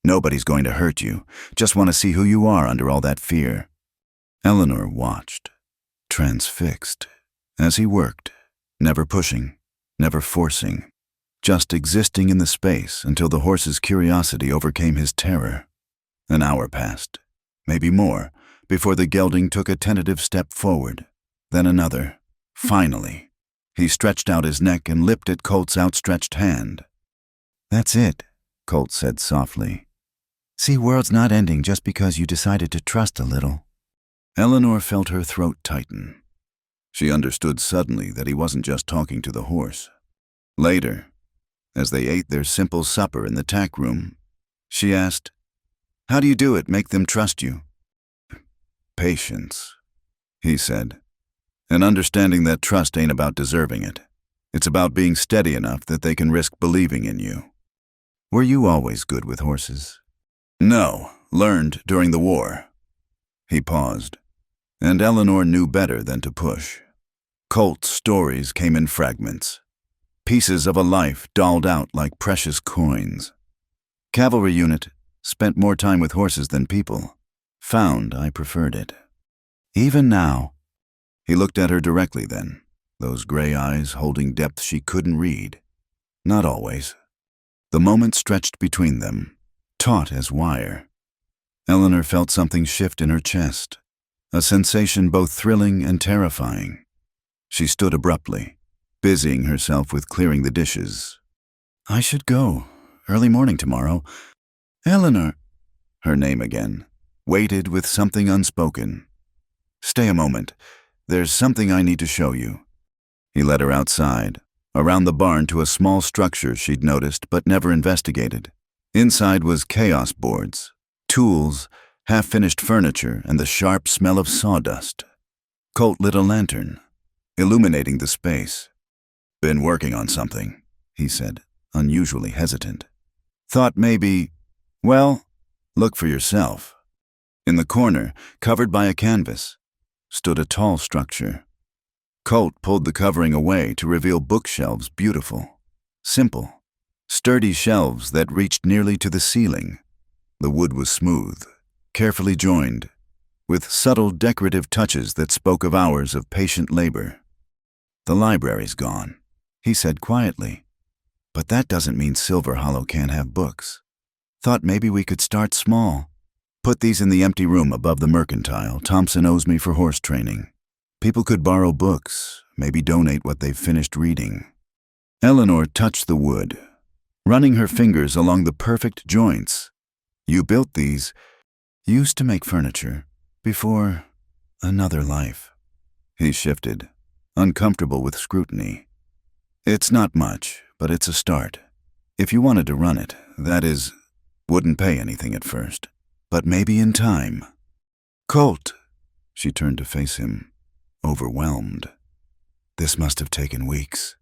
"Nobody's going to hurt you. Just want to see who you are under all that fear." Eleanor watched, transfixed, as he worked, never pushing, never forcing, just existing in the space until the horse's curiosity overcame his terror. An hour passed, maybe more, before the gelding took a tentative step forward, then another. Finally, he stretched out his neck and lipped at Colt's outstretched hand. "That's it," Colt said softly. "See, world's not ending just because you decided to trust a little." Eleanor felt her throat tighten. She understood suddenly that he wasn't just talking to the horse. Later, As they ate their simple supper in the tack room, she asked, "How do you do it, make them trust you?" "Patience," he said, "and understanding that trust ain't about deserving it. It's about being steady enough that they can risk believing in you." "Were you always good with horses?" "No, learned during the war." He paused, and Eleanor knew better than to push. Colt's stories came in fragments, pieces of a life dolled out like precious coins. "Cavalry unit, spent more time with horses than people. Found I preferred it." "Even now?" He looked at her directly then, those gray eyes holding depth she couldn't read. "Not always." The moment stretched between them, taut as wire. Eleanor felt something shift in her chest, a sensation both thrilling and terrifying. She stood abruptly, busying herself with clearing the dishes. "I should go. Early morning tomorrow." "Eleanor," her name again, waited with something unspoken. "Stay a moment. There's something I need to show you." He led her outside, around the barn to a small structure she'd noticed but never investigated. Inside was chaos boards, tools, half-finished furniture, and the sharp smell of sawdust. Colt lit a lantern, illuminating the space. "Been working on something," he said, unusually hesitant. "Thought maybe, well, look for yourself." In the corner, covered by a canvas, stood a tall structure. Colt pulled the covering away to reveal bookshelves beautiful, simple, sturdy shelves that reached nearly to the ceiling. The wood was smooth, carefully joined, with subtle decorative touches that spoke of hours of patient labor. "The library's gone," he said quietly. "But that doesn't mean Silver Hollow can't have books. Thought maybe we could start small. Put these in the empty room above the mercantile Thompson owes me for horse training. People could borrow books, maybe donate what they've finished reading." Eleanor touched the wood, running her fingers along the perfect joints. "You built these." "Used to make furniture, before another life." He shifted, uncomfortable with scrutiny. "It's not much, but it's a start. If you wanted to run it, that is, wouldn't pay anything at first, but maybe in time." "Colt," she turned to face him, overwhelmed. "This must have taken weeks."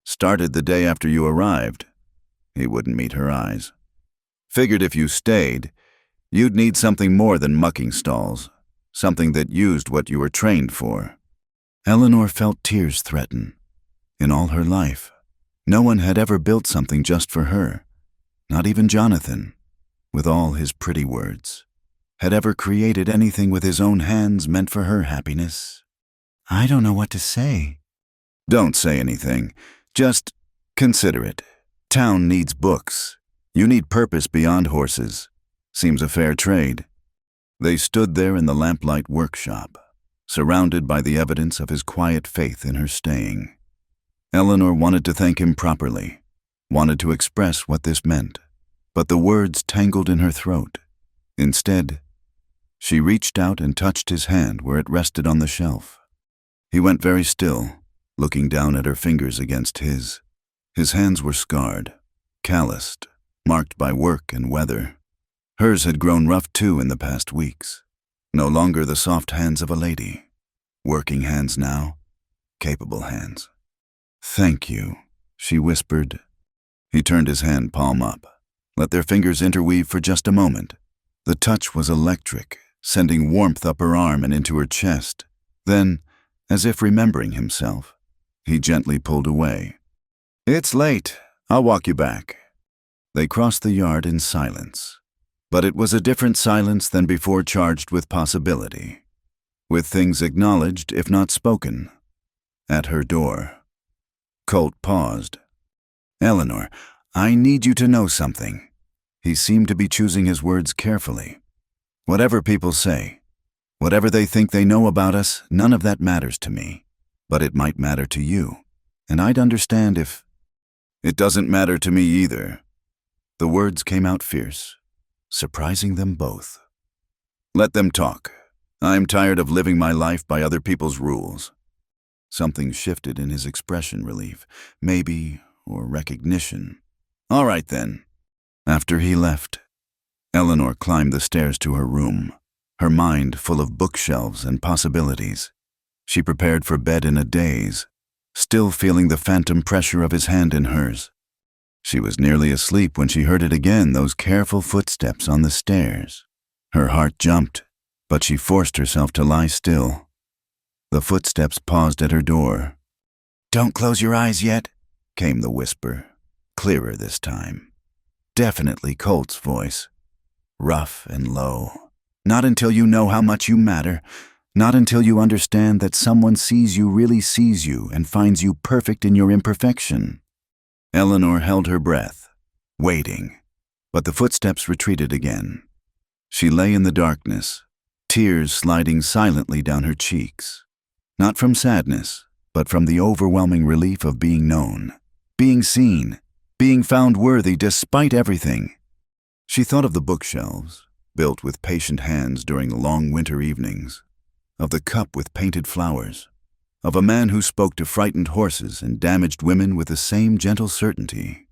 "Started the day after you arrived." He wouldn't meet her eyes. "Figured if you stayed, you'd need something more than mucking stalls, something that used what you were trained for." Eleanor felt tears threaten. In all her life, no one had ever built something just for her, not even Jonathan, with all his pretty words, had ever created anything with his own hands meant for her happiness. "I don't know what to say." "Don't say anything. Just consider it. Town needs books. You need purpose beyond horses. Seems a fair trade." They stood there in the lamplight workshop, surrounded by the evidence of his quiet faith in her staying. Eleanor wanted to thank him properly, wanted to express what this meant, but the words tangled in her throat. Instead, she reached out and touched his hand where it rested on the shelf. He went very still, looking down at her fingers against his. His hands were scarred, calloused, marked by work and weather. Hers had grown rough too in the past weeks. No longer the soft hands of a lady. Working hands now, capable hands. "Thank you," she whispered. He turned his hand palm up, let their fingers interweave for just a moment. The touch was electric, sending warmth up her arm and into her chest. Then, as if remembering himself, he gently pulled away. "It's late. I'll walk you back." They crossed the yard in silence, but it was a different silence than before, charged with possibility, with things acknowledged if not spoken. At her door, Colt paused. "Eleanor, I need you to know something." He seemed to be choosing his words carefully. "Whatever people say, whatever they think they know about us, none of that matters to me. But it might matter to you, and I'd understand if—" "It doesn't matter to me either." The words came out fierce, surprising them both. "Let them talk. I'm tired of living my life by other people's rules." Something shifted in his expression, relief, maybe or recognition. All right, then. After he left, Eleanor climbed the stairs to her room, her mind full of bookshelves and possibilities. She prepared for bed in a daze, still feeling the phantom pressure of his hand in hers. She was nearly asleep when she heard it again, those careful footsteps on the stairs. Her heart jumped, but she forced herself to lie still. The footsteps paused at her door. "Don't close your eyes yet," came the whisper, clearer this time. Definitely Colt's voice, rough and low. "Not until you know how much you matter. Not until you understand that someone sees you, really sees you, and finds you perfect in your imperfection." Eleanor held her breath, waiting, but the footsteps retreated again. She lay in the darkness, tears sliding silently down her cheeks. Not from sadness, but from the overwhelming relief of being known, being seen, being found worthy despite everything. She thought of the bookshelves, built with patient hands during the long winter evenings, of the cup with painted flowers, of a man who spoke to frightened horses and damaged women with the same gentle certainty.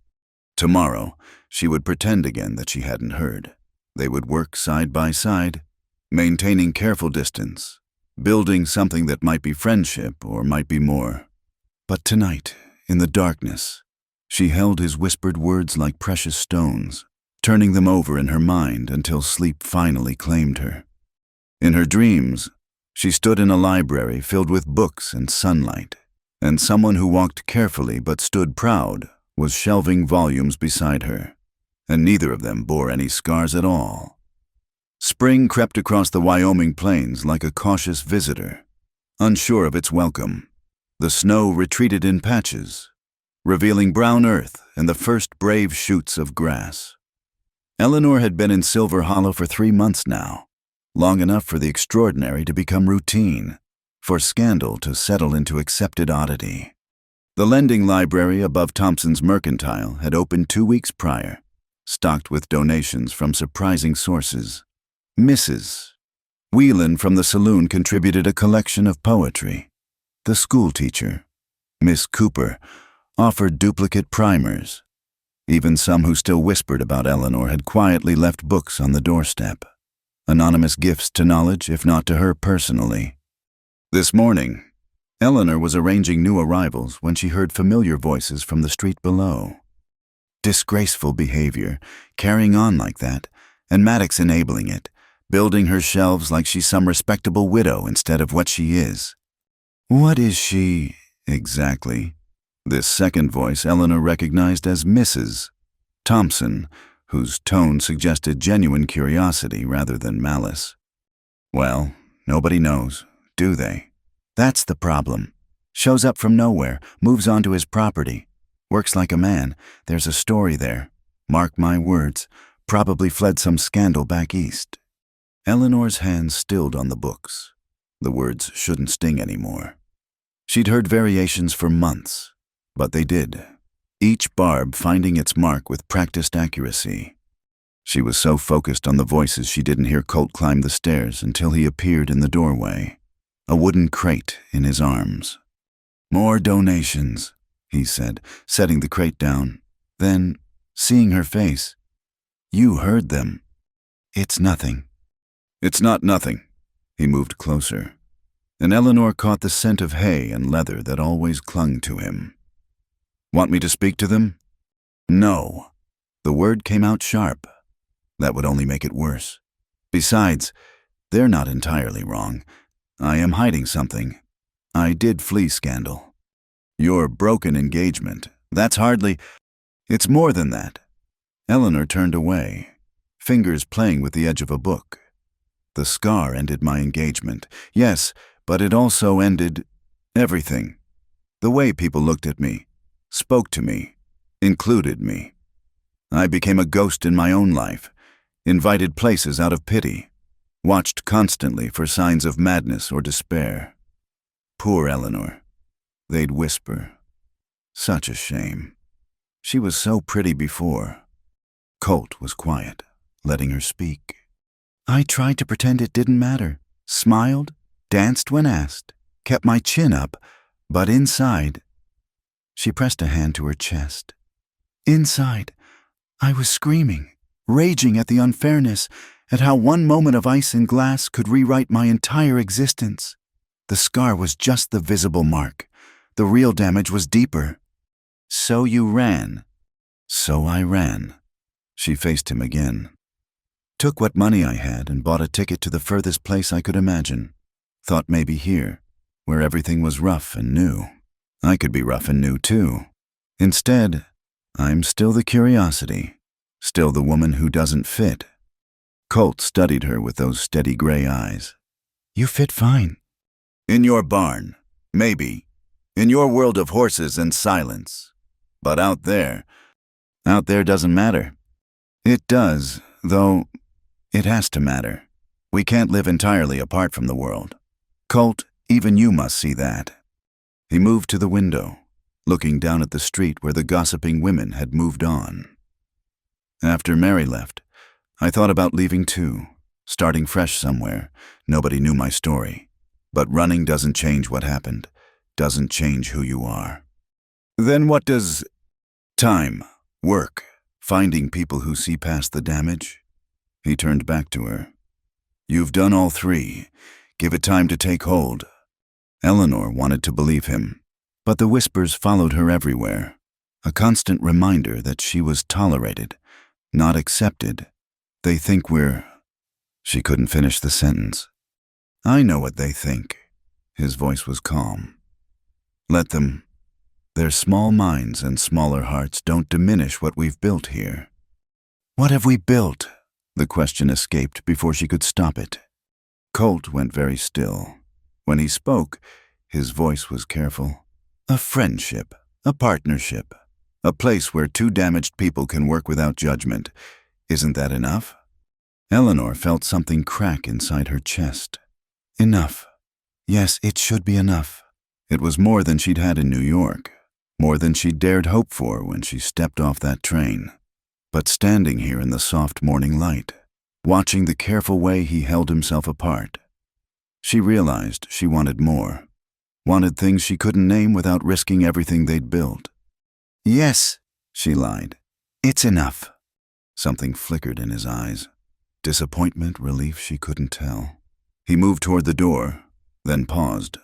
Tomorrow, she would pretend again that she hadn't heard. They would work side by side, maintaining careful distance, building something that might be friendship or might be more. But tonight, in the darkness, she held his whispered words like precious stones, turning them over in her mind until sleep finally claimed her. In her dreams, she stood in a library filled with books and sunlight, and someone who walked carefully but stood proud was shelving volumes beside her, and neither of them bore any scars at all. Spring crept across the Wyoming plains like a cautious visitor, unsure of its welcome. The snow retreated in patches, revealing brown earth and the first brave shoots of grass. Eleanor had been in Silver Hollow for 3 months now, long enough for the extraordinary to become routine, for scandal to settle into accepted oddity. The lending library above Thompson's Mercantile had opened 2 weeks prior, stocked with donations from surprising sources. Mrs. Whelan from the saloon contributed a collection of poetry. The schoolteacher, Miss Cooper, offered duplicate primers. Even some who still whispered about Eleanor had quietly left books on the doorstep. Anonymous gifts to knowledge, if not to her personally. This morning, Eleanor was arranging new arrivals when she heard familiar voices from the street below. Disgraceful behavior, carrying on like that, and Maddox enabling it, building her shelves like she's some respectable widow instead of what she is. What is she, exactly? This second voice Eleanor recognized as Mrs. Thompson, whose tone suggested genuine curiosity rather than malice. Well, nobody knows, do they? That's the problem. Shows up from nowhere, moves onto his property, works like a man. There's a story there. Mark my words, probably fled some scandal back east. Eleanor's hands stilled on the books. The words shouldn't sting anymore. She'd heard variations for months, but they did, each barb finding its mark with practiced accuracy. She was so focused on the voices she didn't hear Colt climb the stairs until he appeared in the doorway, a wooden crate in his arms. "More donations," he said, setting the crate down. Then, seeing her face, "You heard them. It's nothing." "It's not nothing." He moved closer, and Eleanor caught the scent of hay and leather that always clung to him. "Want me to speak to them?" "No." The word came out sharp. That would only make it worse. Besides, they're not entirely wrong. I am hiding something. I did flee scandal. Your broken engagement, that's hardly... It's more than that. Eleanor turned away, fingers playing with the edge of a book. The scar ended my engagement, yes, but it also ended everything. The way people looked at me, spoke to me, included me. I became a ghost in my own life, invited places out of pity, watched constantly for signs of madness or despair. Poor Eleanor. They'd whisper. Such a shame. She was so pretty before. Colt was quiet, letting her speak. I tried to pretend it didn't matter, smiled, danced when asked, kept my chin up, but inside, She pressed a hand to her chest. Inside, I was screaming, raging at the unfairness, at how one moment of ice and glass could rewrite my entire existence. The scar was just the visible mark. The real damage was deeper. So you ran. So I ran. She faced him again. Took what money I had and bought a ticket to the furthest place I could imagine. Thought maybe here, where everything was rough and new. I could be rough and new too. Instead, I'm still the curiosity, still the woman who doesn't fit. Colt studied her with those steady gray eyes. You fit fine. In your barn, maybe. In your world of horses and silence. But out there doesn't matter. It does, though it has to matter. We can't live entirely apart from the world. Colt, even you must see that. He moved to the window, looking down at the street where the gossiping women had moved on. After Mary left, I thought about leaving too, starting fresh somewhere. Nobody knew my story. But running doesn't change what happened, doesn't change who you are. Then what does time, work, finding people who see past the damage? He turned back to her. You've done all three. Give it time to take hold. Eleanor wanted to believe him, but the whispers followed her everywhere, a constant reminder that she was tolerated, not accepted. They think we're... She couldn't finish the sentence. I know what they think. His voice was calm. Let them. Their small minds and smaller hearts don't diminish what we've built here. What have we built? The question escaped before she could stop it. Colt went very still. When he spoke, his voice was careful. A friendship, a partnership, a place where two damaged people can work without judgment. Isn't that enough? Eleanor felt something crack inside her chest. Enough. Yes, it should be enough. It was more than she'd had in New York, more than she'd dared hope for when she stepped off that train. But standing here in the soft morning light, watching the careful way he held himself apart, she realized she wanted more, wanted things she couldn't name without risking everything they'd built. Yes, she lied. It's enough. Something flickered in his eyes. Disappointment, relief, she couldn't tell. He moved toward the door, then paused.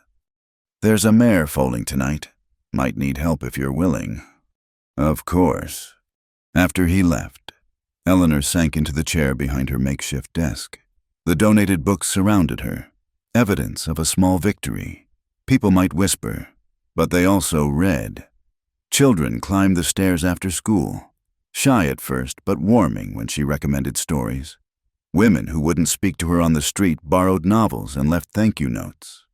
There's a mare foaling tonight. Might need help if you're willing. Of course. After he left, Eleanor sank into the chair behind her makeshift desk. The donated books surrounded her, evidence of a small victory. People might whisper, but they also read. Children climbed the stairs after school, shy at first but warming when she recommended stories. Women who wouldn't speak to her on the street borrowed novels and left thank-you notes.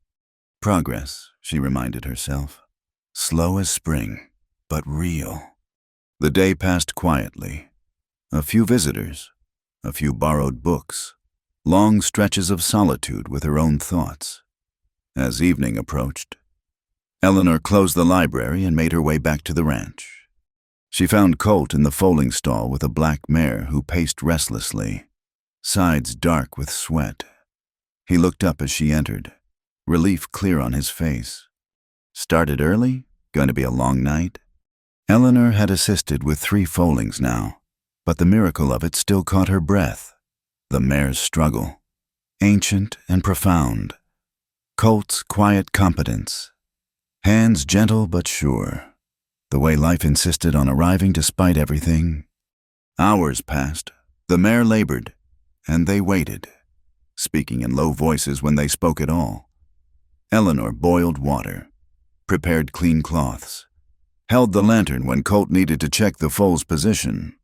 Progress, she reminded herself. Slow as spring, but real. The day passed quietly. A few visitors, a few borrowed books, long stretches of solitude with her own thoughts. As evening approached, Eleanor closed the library and made her way back to the ranch. She found Colt in the foaling stall with a black mare who paced restlessly, sides dark with sweat. He looked up as she entered, relief clear on his face. Started early? Going to be a long night? Eleanor had assisted with 3 foalings now, but the miracle of it still caught her breath. The mare's struggle, ancient and profound. Colt's quiet competence. Hands gentle but sure. The way life insisted on arriving despite everything. Hours passed. The mare labored, and they waited, speaking in low voices when they spoke at all. Eleanor boiled water, prepared clean cloths, held the lantern when Colt needed to check the foal's position.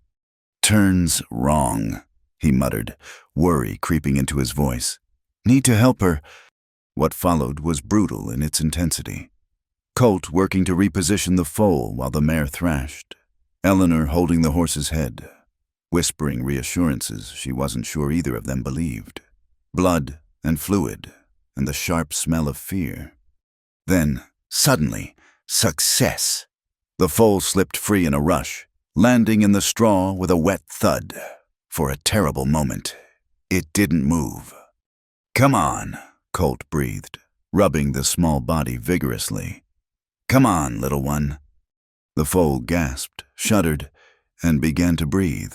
Turns wrong, he muttered, worry creeping into his voice. Need to help her. What followed was brutal in its intensity. Colt working to reposition the foal while the mare thrashed. Eleanor holding the horse's head, whispering reassurances she wasn't sure either of them believed. Blood and fluid, and the sharp smell of fear. Then, suddenly, success. The foal slipped free in a rush, landing in the straw with a wet thud. For a terrible moment, it didn't move. Come on, Colt breathed, rubbing the small body vigorously. Come on, little one. The foal gasped, shuddered, and began to breathe.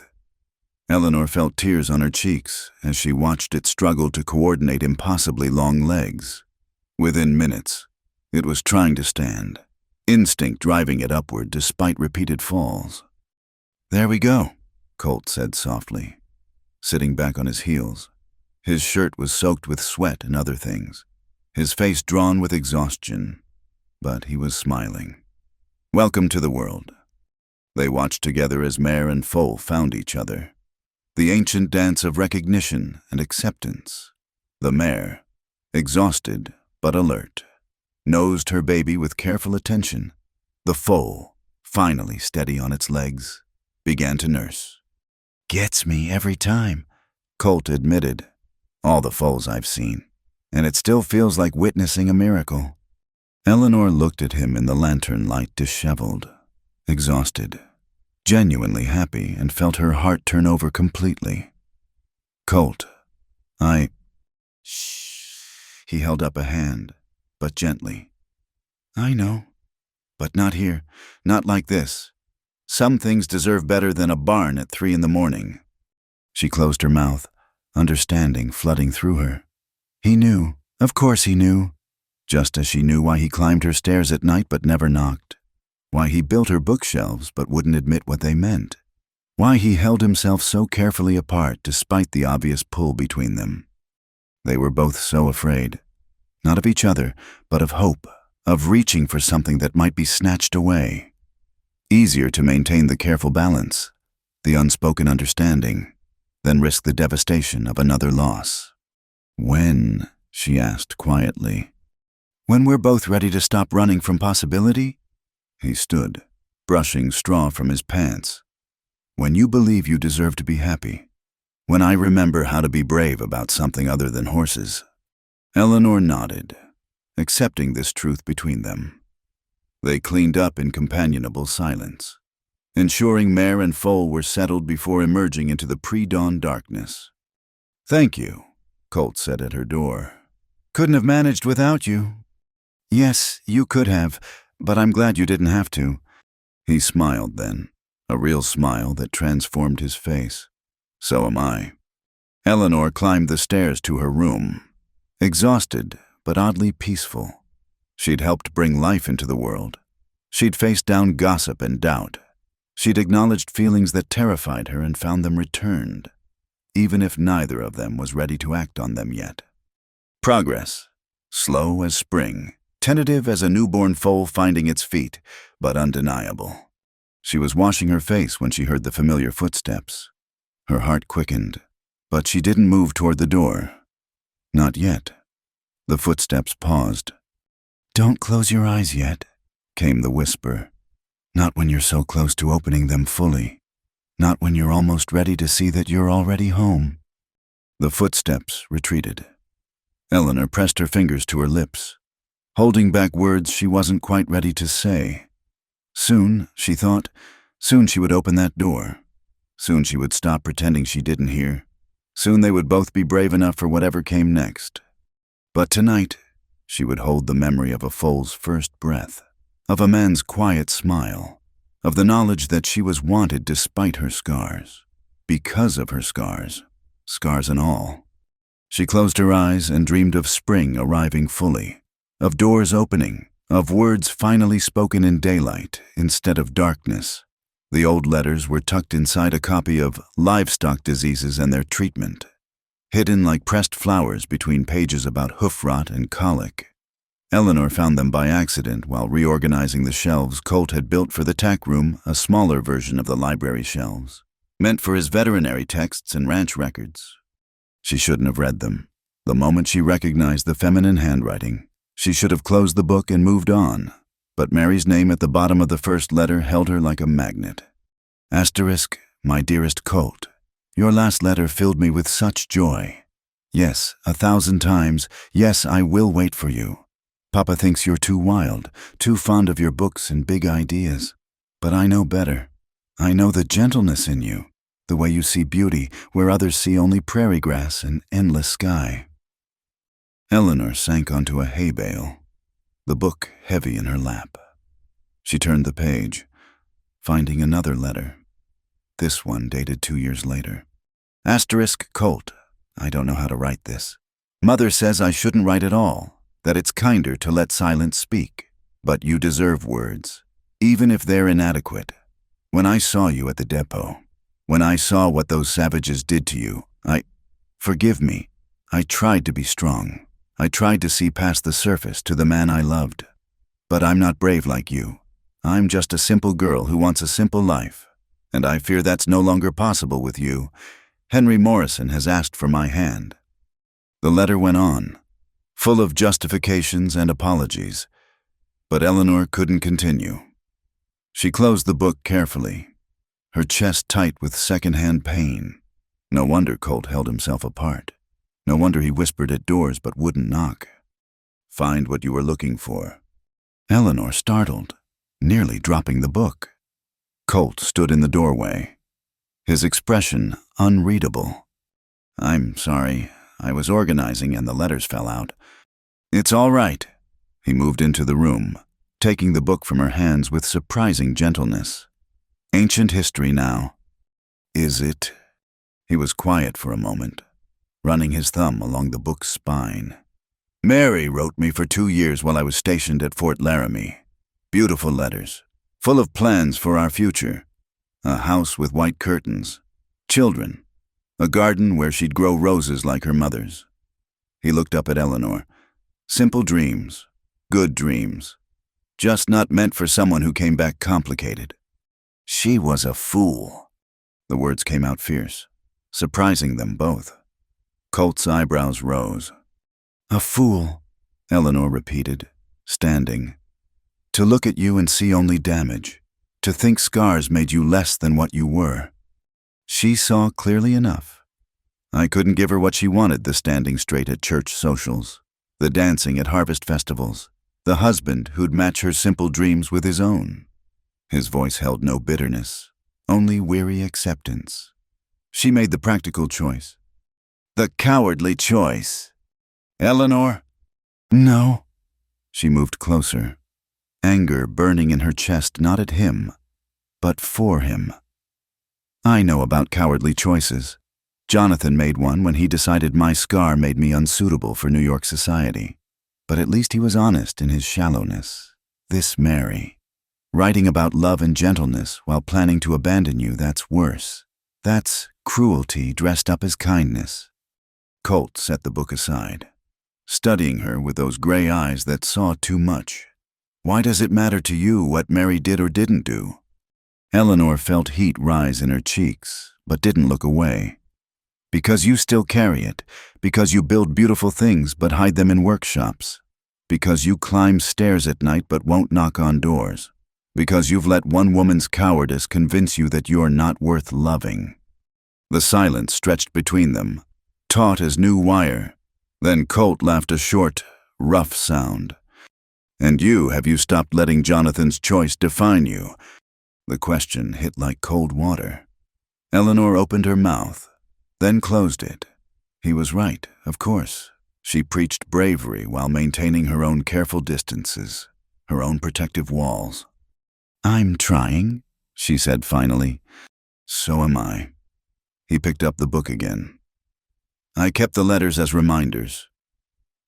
Eleanor felt tears on her cheeks as she watched it struggle to coordinate impossibly long legs. Within minutes, it was trying to stand, instinct driving it upward despite repeated falls. "There we go," Colt said softly, sitting back on his heels. His shirt was soaked with sweat and other things, his face drawn with exhaustion, but he was smiling. "Welcome to the world." They watched together as mare and foal found each other. The ancient dance of recognition and acceptance. The mare, exhausted but alert, nosed her baby with careful attention. The foal, finally steady on its legs, began to nurse. "Gets me every time," Colt admitted. "All the foals I've seen, and it still feels like witnessing a miracle." Eleanor looked at him in the lantern light, disheveled, exhausted, genuinely happy, and felt her heart turn over completely. "Colt, Shh." He held up a hand, but gently. "I know, but not here, not like this. Some things deserve better than a barn at 3 a.m. She closed her mouth, understanding flooding through her. He knew, of course he knew, just as she knew why he climbed her stairs at night but never knocked, why he built her bookshelves but wouldn't admit what they meant, why he held himself so carefully apart despite the obvious pull between them. They were both so afraid, not of each other, but of hope, of reaching for something that might be snatched away. Easier to maintain the careful balance, the unspoken understanding, than risk the devastation of another loss. "When?" she asked quietly. "When we're both ready to stop running from possibility?" He stood, brushing straw from his pants. "When you believe you deserve to be happy. When I remember how to be brave about something other than horses." Eleanor nodded, accepting this truth between them. They cleaned up in companionable silence, ensuring mare and foal were settled before emerging into the pre-dawn darkness. "Thank you," Colt said at her door. "Couldn't have managed without you." "Yes, you could have, but I'm glad you didn't have to." He smiled then, a real smile that transformed his face. "So am I." Eleanor climbed the stairs to her room, exhausted but oddly peaceful. She'd helped bring life into the world. She'd faced down gossip and doubt. She'd acknowledged feelings that terrified her and found them returned, even if neither of them was ready to act on them yet. Progress, slow as spring, tentative as a newborn foal finding its feet, but undeniable. She was washing her face when she heard the familiar footsteps. Her heart quickened, but she didn't move toward the door. Not yet. The footsteps paused. "Don't close your eyes yet," came the whisper. "Not when you're so close to opening them fully. Not when you're almost ready to see that you're already home." The footsteps retreated. Eleanor pressed her fingers to her lips, holding back words she wasn't quite ready to say. Soon, she thought, soon she would open that door. Soon she would stop pretending she didn't hear. Soon they would both be brave enough for whatever came next. But tonight, she would hold the memory of a foal's first breath, of a man's quiet smile, of the knowledge that she was wanted despite her scars, because of her scars, scars and all. She closed her eyes and dreamed of spring arriving fully, of doors opening, of words finally spoken in daylight instead of darkness. The old letters were tucked inside a copy of Livestock Diseases and Their Treatment, hidden like pressed flowers between pages about hoof rot and colic. Eleanor found them by accident while reorganizing the shelves Colt had built for the tack room, a smaller version of the library shelves, meant for his veterinary texts and ranch records. She shouldn't have read them. The moment she recognized the feminine handwriting, she should have closed the book and moved on. But Mary's name at the bottom of the first letter held her like a magnet. Asterisk, my dearest Colt, your last letter filled me with such joy. Yes, 1,000 times, yes, I will wait for you. Papa thinks you're too wild, too fond of your books and big ideas. But I know better. I know the gentleness in you, the way you see beauty where others see only prairie grass and endless sky. Eleanor sank onto a hay bale, the book heavy in her lap. She turned the page, finding another letter. This one dated 2 years later. Asterisk Colt. I don't know how to write this. Mother says I shouldn't write at all, that it's kinder to let silence speak. But you deserve words, even if they're inadequate. When I saw you at the depot, when I saw what those savages did to you, forgive me. I tried to be strong. I tried to see past the surface to the man I loved. But I'm not brave like you. I'm just a simple girl who wants a simple life. And I fear that's no longer possible with you. Henry Morrison has asked for my hand. The letter went on, full of justifications and apologies. But Eleanor couldn't continue. She closed the book carefully, her chest tight with second-hand pain. No wonder Colt held himself apart. No wonder he whispered at doors but wouldn't knock. Find what you were looking for. Eleanor startled, nearly dropping the book. Colt stood in the doorway, his expression unreadable. I'm sorry, I was organizing and the letters fell out. It's all right. He moved into the room, taking the book from her hands with surprising gentleness. Ancient history now. Is it? He was quiet for a moment, running his thumb along the book's spine. Mary wrote me for 2 years while I was stationed at Fort Laramie. Beautiful letters, full of plans for our future. A house with white curtains, children, a garden where she'd grow roses like her mother's. He looked up at Eleanor. Simple dreams, good dreams, just not meant for someone who came back complicated. She was a fool. The words came out fierce, surprising them both. Colt's eyebrows rose. A fool, Eleanor repeated, standing. To look at you and see only damage, to think scars made you less than what you were. She saw clearly enough. I couldn't give her what she wanted, the standing straight at church socials, the dancing at harvest festivals, the husband who'd match her simple dreams with his own. His voice held no bitterness, only weary acceptance. She made the practical choice. The cowardly choice. Eleanor? No. She moved closer, anger burning in her chest, not at him, but for him. I know about cowardly choices. Jonathan made one when he decided my scar made me unsuitable for New York society. But at least he was honest in his shallowness. This Mary. Writing about love and gentleness while planning to abandon you, that's worse. That's cruelty dressed up as kindness. Colt set the book aside, studying her with those gray eyes that saw too much. Why does it matter to you what Mary did or didn't do? Eleanor felt heat rise in her cheeks, but didn't look away. Because you still carry it, because you build beautiful things but hide them in workshops, because you climb stairs at night but won't knock on doors, because you've let one woman's cowardice convince you that you're not worth loving. The silence stretched between them, taut as new wire. Then Colt laughed a short, rough sound. And have you stopped letting Jonathan's choice define you? The question hit like cold water. Eleanor opened her mouth, then closed it. He was right, of course. She preached bravery while maintaining her own careful distances, her own protective walls. I'm trying, she said finally. So am I. He picked up the book again. I kept the letters as reminders.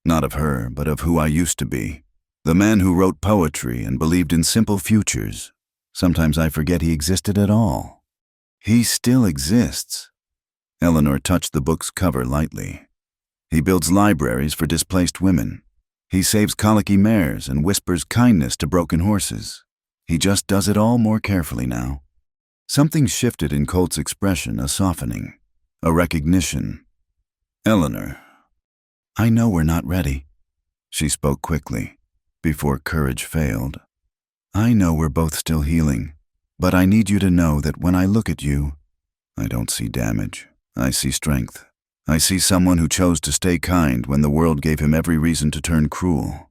Not of her, but of who I used to be. The man who wrote poetry and believed in simple futures. Sometimes I forget he existed at all. He still exists. Eleanor touched the book's cover lightly. He builds libraries for displaced women. He saves colicky mares and whispers kindness to broken horses. He just does it all more carefully now. Something shifted in Colt's expression, a softening, a recognition. Eleanor, I know we're not ready. She spoke quickly, before courage failed. I know we're both still healing, but I need you to know that when I look at you, I don't see damage. I see strength. I see someone who chose to stay kind when the world gave him every reason to turn cruel.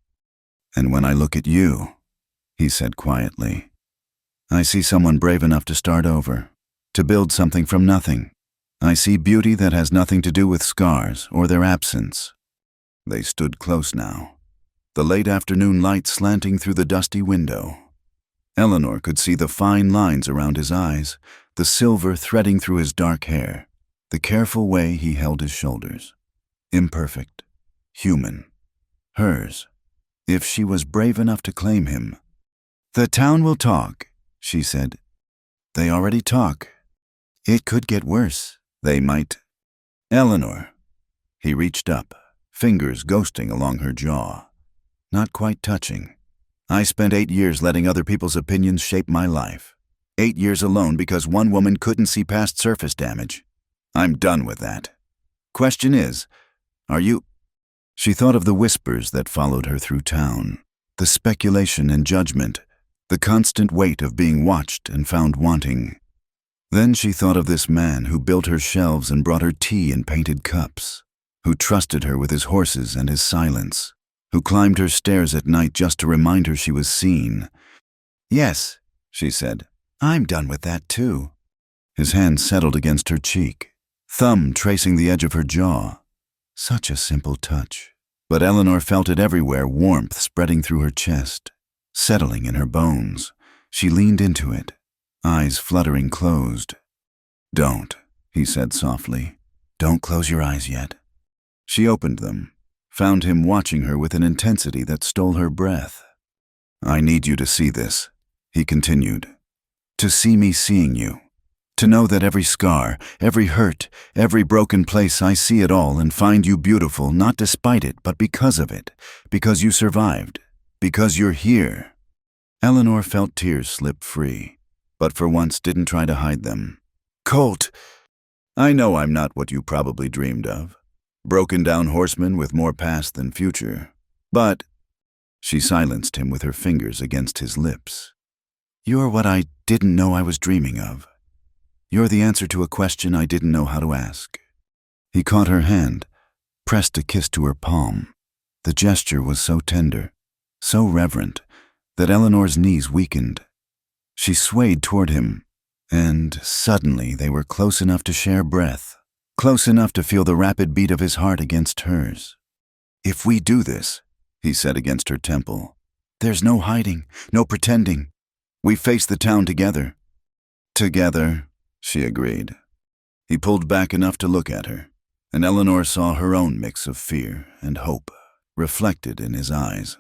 And when I look at you, he said quietly, I see someone brave enough to start over, to build something from nothing. I see beauty that has nothing to do with scars or their absence. They stood close now, the late afternoon light slanting through the dusty window. Eleanor could see the fine lines around his eyes, the silver threading through his dark hair, the careful way he held his shoulders. Imperfect, human, hers, if she was brave enough to claim him. "The town will talk," she said. "They already talk. It could get worse. They might." "Eleanor." He reached up, fingers ghosting along her jaw. Not quite touching. "I spent 8 years letting other people's opinions shape my life. 8 years alone because one woman couldn't see past surface damage. I'm done with that. Question is, are you—" She thought of the whispers that followed her through town, the speculation and judgment, the constant weight of being watched and found wanting. Then she thought of this man who built her shelves and brought her tea in painted cups, who trusted her with his horses and his silence, who climbed her stairs at night just to remind her she was seen. "Yes," she said, "I'm done with that too." His hand settled against her cheek, thumb tracing the edge of her jaw. Such a simple touch, but Eleanor felt it everywhere, warmth spreading through her chest, settling in her bones. She leaned into it, eyes fluttering closed. "Don't," he said softly. "Don't close your eyes yet." She opened them, found him watching her with an intensity that stole her breath. "I need you to see this," he continued. "To see me seeing you. To know that every scar, every hurt, every broken place, I see it all and find you beautiful, not despite it, but because of it, because you survived, because you're here." Eleanor felt tears slip free, but for once didn't try to hide them. "Colt, I know I'm not what you probably dreamed of. Broken-down horseman with more past than future. But—" She silenced him with her fingers against his lips. "You're what I didn't know I was dreaming of. You're the answer to a question I didn't know how to ask." He caught her hand, pressed a kiss to her palm. The gesture was so tender, so reverent, that Eleanor's knees weakened. She swayed toward him, and suddenly they were close enough to share breath, close enough to feel the rapid beat of his heart against hers. "If we do this," he said against her temple, "there's no hiding, no pretending. We face the town together." "Together," she agreed. He pulled back enough to look at her, and Eleanor saw her own mix of fear and hope reflected in his eyes.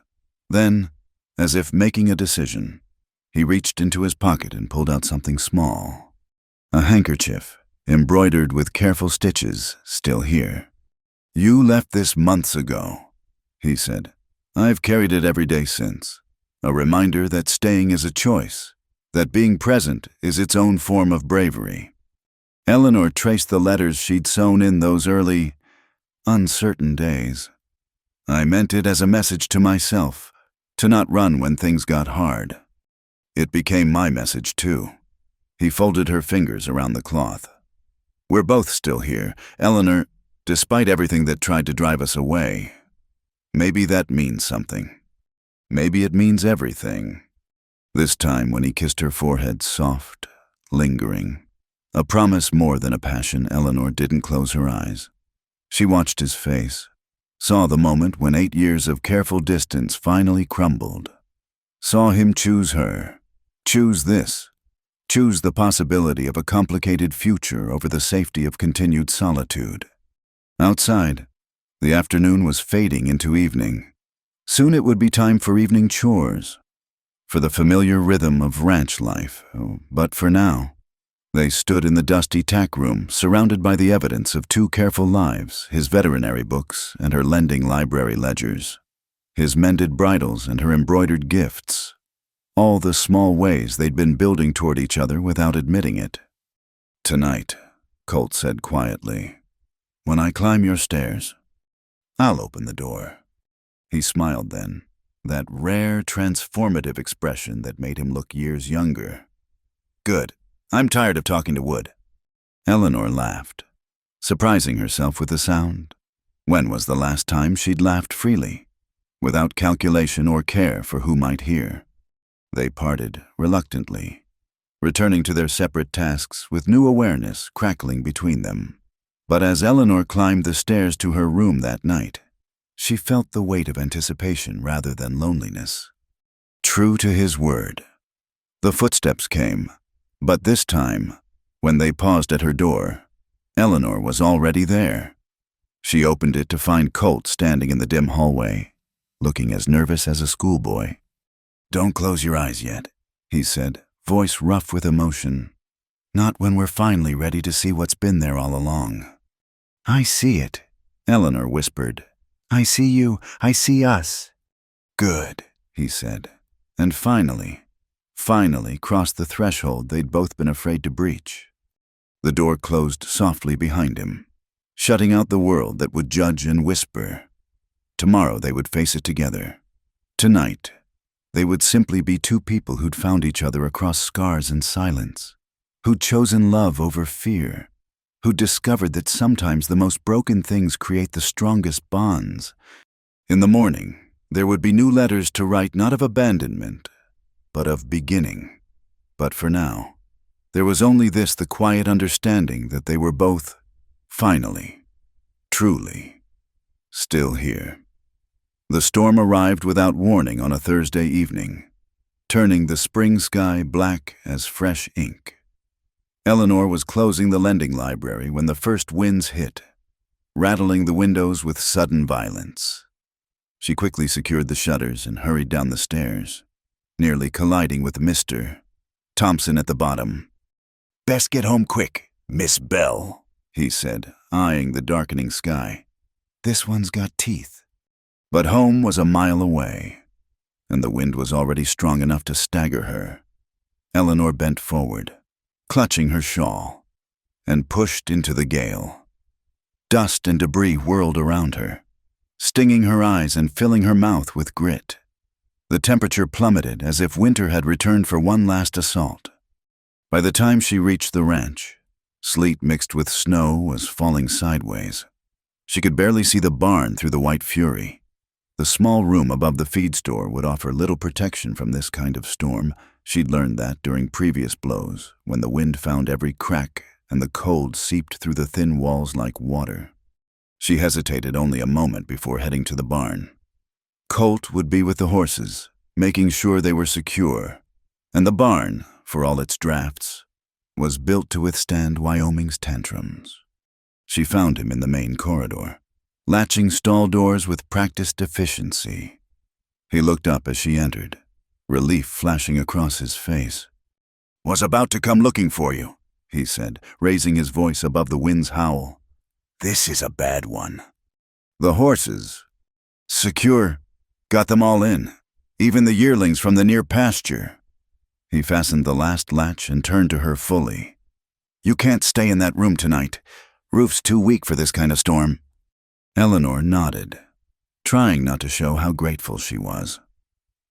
Then, as if making a decision, he reached into his pocket and pulled out something small. A handkerchief, embroidered with careful stitches, still here. "You left this months ago," he said. "I've carried it every day since. A reminder that staying is a choice, that being present is its own form of bravery." Eleanor traced the letters she'd sewn in those early, uncertain days. "I meant it as a message to myself, to not run when things got hard." It became my message, too. He folded her fingers around the cloth. "We're both still here, Eleanor, despite everything that tried to drive us away. Maybe that means something. Maybe it means everything." This time when he kissed her forehead, soft, lingering. A promise more than a passion, Eleanor didn't close her eyes. She watched his face, saw the moment when 8 years of careful distance finally crumbled. Saw him choose her, choose this, choose the possibility of a complicated future over the safety of continued solitude. Outside, the afternoon was fading into evening. Soon it would be time for evening chores, for the familiar rhythm of ranch life, but for now, they stood in the dusty tack room, surrounded by the evidence of 2 careful lives, his veterinary books and her lending library ledgers, his mended bridles and her embroidered gifts, all the small ways they'd been building toward each other without admitting it. "Tonight," Colt said quietly, "when I climb your stairs, I'll open the door." He smiled then, that rare, transformative expression that made him look years younger. "Good. I'm tired of talking to wood." Eleanor laughed, surprising herself with the sound. When was the last time she'd laughed freely, without calculation or care for who might hear? They parted reluctantly, returning to their separate tasks with new awareness crackling between them. But as Eleanor climbed the stairs to her room that night, she felt the weight of anticipation rather than loneliness. True to his word, The footsteps came, but this time, when they paused at her door, Eleanor was already there. She opened it to find Colt standing in the dim hallway, looking as nervous as a schoolboy. "Don't close your eyes yet," he said, voice rough with emotion. "Not when we're finally ready to see what's been there all along." "I see it," Eleanor whispered. "I see you, I see us." "Good," he said, and finally crossed the threshold they'd both been afraid to breach. The door closed softly behind him, shutting out the world that would judge and whisper. Tomorrow they would face it together. Tonight, they would simply be two people who'd found each other across scars and silence, who'd chosen love over fear, who'd discovered that sometimes the most broken things create the strongest bonds. In the morning, there would be new letters to write, not of abandonment, but of beginning. But for now, there was only this, the quiet understanding that they were both, finally, truly, still here. The storm arrived without warning on a Thursday evening, turning the spring sky black as fresh ink. Eleanor was closing the lending library when the first winds hit, rattling the windows with sudden violence. She quickly secured the shutters and hurried down the stairs, nearly colliding with Mr. Thompson at the bottom. "Best get home quick, Miss Bell," he said, eyeing the darkening sky. "This one's got teeth." But home was a mile away, and the wind was already strong enough to stagger her. Eleanor bent forward, clutching her shawl, and pushed into the gale. Dust and debris whirled around her, stinging her eyes and filling her mouth with grit. The temperature plummeted as if winter had returned for one last assault. By the time she reached the ranch, sleet mixed with snow was falling sideways. She could barely see the barn through the white fury. The small room above the feed store would offer little protection from this kind of storm. She'd learned that during previous blows, when the wind found every crack and the cold seeped through the thin walls like water. She hesitated only a moment before heading to the barn. Colt would be with the horses, making sure they were secure, and the barn, for all its drafts, was built to withstand Wyoming's tantrums. She found him in the main corridor, latching stall doors with practiced efficiency. He looked up as she entered, relief flashing across his face. "Was about to come looking for you," he said, raising his voice above the wind's howl. "This is a bad one." "The horses?" "Secure. Got them all in, even the yearlings from the near pasture." He fastened the last latch and turned to her fully. "You can't stay in that room tonight. Roof's too weak for this kind of storm." Eleanor nodded, trying not to show how grateful she was.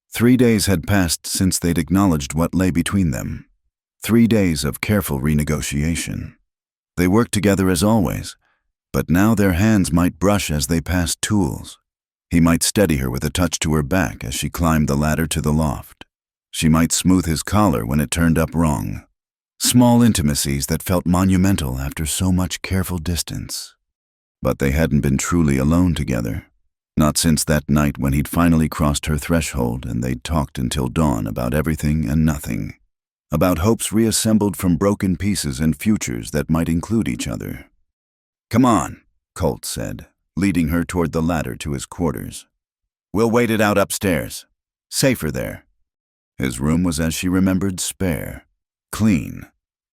3 days had passed since they'd acknowledged what lay between them. 3 days of careful renegotiation. They worked together as always, but now their hands might brush as they passed tools. He might steady her with a touch to her back as she climbed the ladder to the loft. She might smooth his collar when it turned up wrong. Small intimacies that felt monumental after so much careful distance. But they hadn't been truly alone together. Not since that night when he'd finally crossed her threshold and they'd talked until dawn about everything and nothing. About hopes reassembled from broken pieces and futures that might include each other. "Come on," Colt said, leading her toward the ladder to his quarters. "We'll wait it out upstairs. Safer there." His room was as she remembered, spare, clean,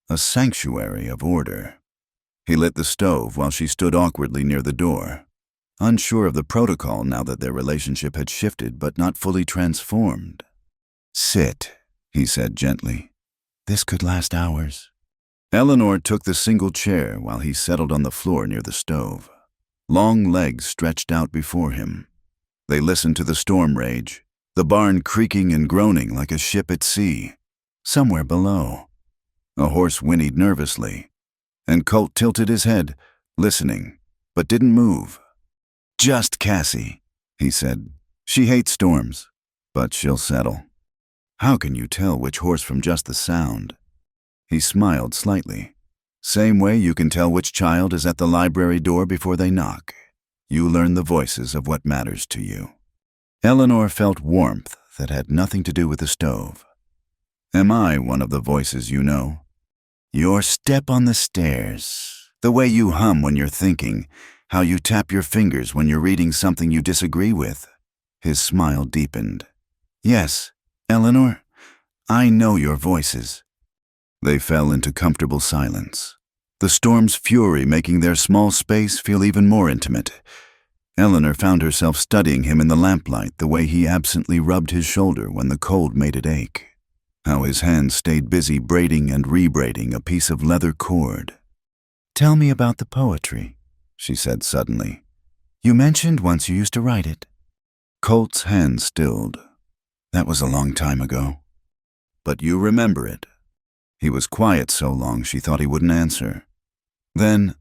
a sanctuary of order. He lit the stove while she stood awkwardly near the door, unsure of the protocol now that their relationship had shifted but not fully transformed. "Sit," he said gently. "This could last hours." Eleanor took the single chair while he settled on the floor near the stove. Long legs stretched out before him. They listened to the storm rage, the barn creaking and groaning like a ship at sea. Somewhere below, a horse whinnied nervously, and Colt tilted his head, listening, but didn't move. "Just Cassie," he said. "She hates storms, but she'll settle." "How can you tell which horse from just the sound?" He smiled slightly. "Same way you can tell which child is at the library door before they knock. You learn the voices of what matters to you." Eleanor felt warmth that had nothing to do with the stove. Am I one of the voices you know? Your step on the stairs, the way you hum when you're thinking, how you tap your fingers when you're reading something you disagree with. His smile deepened. Yes, Eleanor, I know your voices. They fell into comfortable silence, the storm's fury making their small space feel even more intimate. Eleanor found herself studying him in the lamplight, the way he absently rubbed his shoulder when the cold made it ache, how his hands stayed busy braiding and rebraiding a piece of leather cord. Tell me about the poetry, she said suddenly. You mentioned once you used to write it. Colt's hand stilled. That was a long time ago. But you remember it. He was quiet so long she thought he wouldn't answer. Then,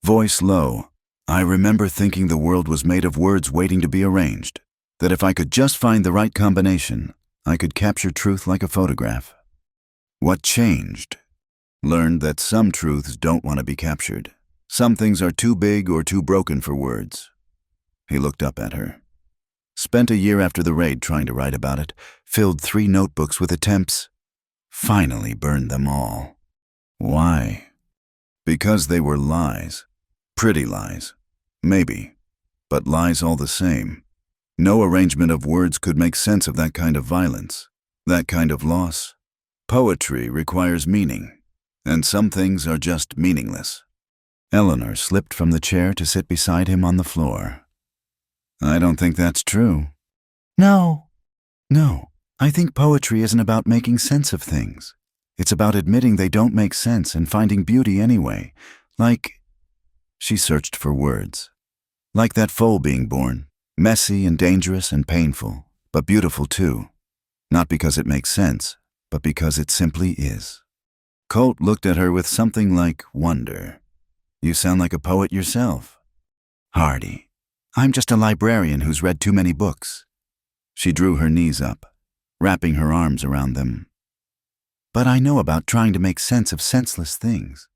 voice low, I remember thinking the world was made of words waiting to be arranged, that if I could just find the right combination, I could capture truth like a photograph. What changed? Learned that some truths don't want to be captured. Some things are too big or too broken for words. He looked up at her. Spent a year after the raid trying to write about it, filled 3 notebooks with attempts. Finally burned them all. Why? Because they were lies. Pretty lies. Maybe. But lies all the same. No arrangement of words could make sense of that kind of violence, that kind of loss. Poetry requires meaning, and some things are just meaningless. Eleanor slipped from the chair to sit beside him on the floor. I don't think that's true. No, I think poetry isn't about making sense of things. It's about admitting they don't make sense and finding beauty anyway. She searched for words. Like that foal being born, messy and dangerous and painful, but beautiful too. Not because it makes sense, but because it simply is. Colt looked at her with something like wonder. You sound like a poet yourself. Hardy. I'm just a librarian who's read too many books. She drew her knees up, wrapping her arms around them. But I know about trying to make sense of senseless things.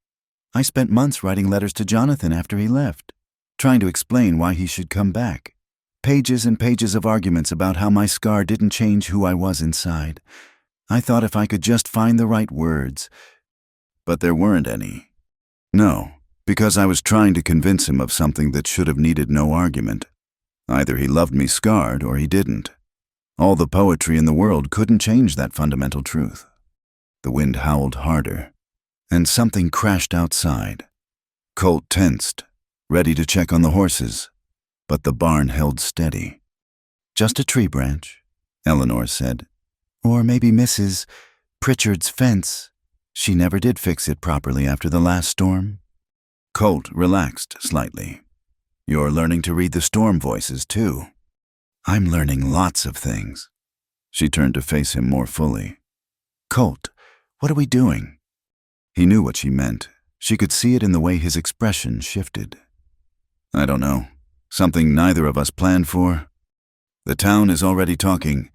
I spent months writing letters to Jonathan after he left, trying to explain why he should come back. Pages and pages of arguments about how my scar didn't change who I was inside. I thought if I could just find the right words. But there weren't any. No, because I was trying to convince him of something that should have needed no argument. Either he loved me scarred or he didn't. All the poetry in the world couldn't change that fundamental truth. The wind howled harder, and something crashed outside. Colt tensed, ready to check on the horses, but the barn held steady. Just a tree branch, Eleanor said. Or maybe Mrs. Pritchard's fence. She never did fix it properly after the last storm. Colt relaxed slightly. You're learning to read the storm voices, too. I'm learning lots of things. She turned to face him more fully. Colt, what are we doing? He knew what she meant. She could see it in the way his expression shifted. I don't know. Something neither of us planned for. The town is already talking.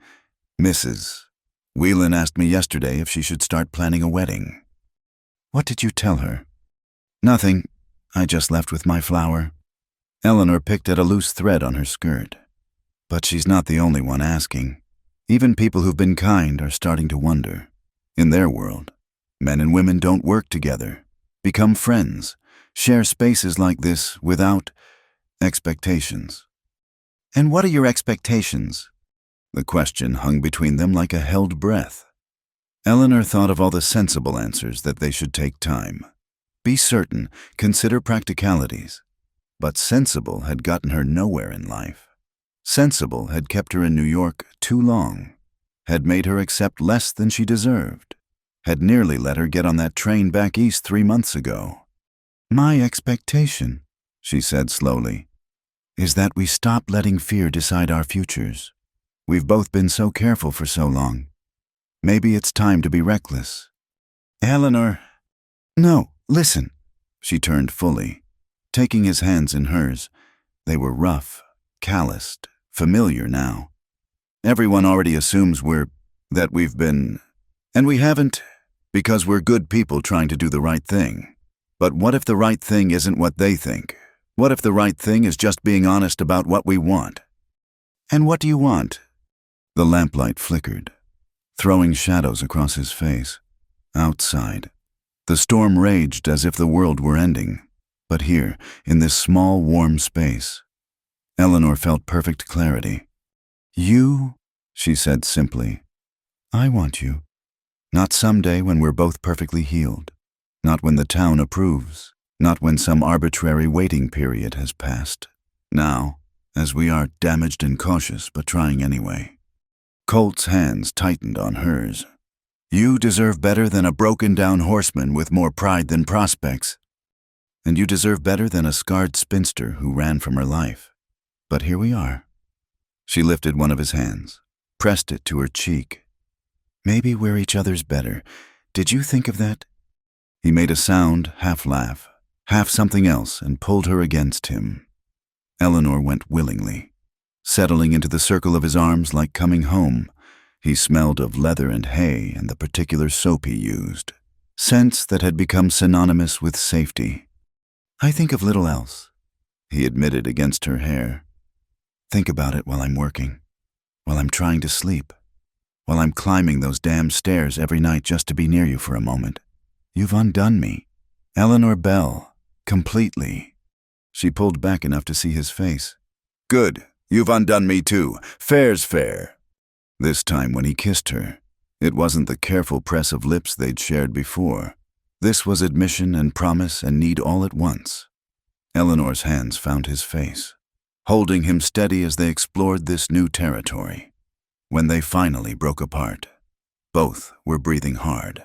Mrs. Whelan asked me yesterday if she should start planning a wedding. What did you tell her? Nothing. I just left with my flower. Eleanor picked at a loose thread on her skirt. But she's not the only one asking. Even people who've been kind are starting to wonder. In their world, men and women don't work together, become friends, share spaces like this without expectations. And what are your expectations? The question hung between them like a held breath. Eleanor thought of all the sensible answers that they should take time. Be certain, consider practicalities. But sensible had gotten her nowhere in life. Sensible had kept her in New York too long, had made her accept less than she deserved, had nearly let her get on that train back east 3 months ago. My expectation, she said slowly, is that we stop letting fear decide our futures. We've both been so careful for so long. Maybe it's time to be reckless. Eleanor. No, listen. She turned fully, taking his hands in hers. They were rough, calloused, familiar now. Everyone already assumes that we've been, and we haven't, because we're good people trying to do the right thing. But what if the right thing isn't what they think? What if the right thing is just being honest about what we want? And what do you want? The lamplight flickered. throwing shadows across his face. Outside, the storm raged as if the world were ending. But here, in this small, warm space, Eleanor felt perfect clarity. "You," she said simply. "I want you. Not someday when we're both perfectly healed. Not when the town approves. Not when some arbitrary waiting period has passed. Now, as we are damaged and cautious, but trying anyway." Colt's hands tightened on hers. "You deserve better than a broken-down horseman with more pride than prospects. And you deserve better than a scarred spinster who ran from her life. But here we are." She lifted one of his hands, pressed it to her cheek. "Maybe we're each other's better. Did you think of that?" He made a sound, half laugh, half something else, and pulled her against him. Eleanor went willingly, settling into the circle of his arms like coming home. He smelled of leather and hay and the particular soap he used, scents that had become synonymous with safety. "I think of little else," he admitted against her hair. "Think about it while I'm working, while I'm trying to sleep, while I'm climbing those damn stairs every night just to be near you for a moment. You've undone me. Eleanor Bell, completely." She pulled back enough to see his face. "Good, you've undone me too. Fair's fair." This time when he kissed her, it wasn't the careful press of lips they'd shared before. This was admission and promise and need all at once. Eleanor's hands found his face, holding him steady as they explored this new territory. When they finally broke apart, both were breathing hard.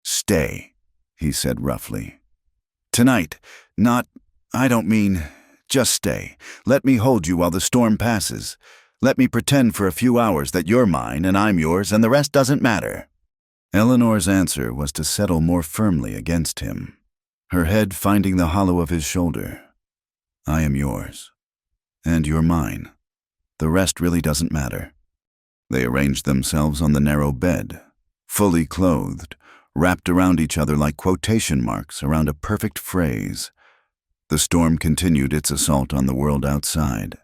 "Stay," he said roughly. "Tonight, I don't mean, just stay. Let me hold you while the storm passes. Let me pretend for a few hours that you're mine and I'm yours and the rest doesn't matter." Eleanor's answer was to settle more firmly against him, her head finding the hollow of his shoulder. "I am yours, and you're mine. The rest really doesn't matter." They arranged themselves on the narrow bed, fully clothed, wrapped around each other like quotation marks around a perfect phrase. The storm continued its assault on the world outside,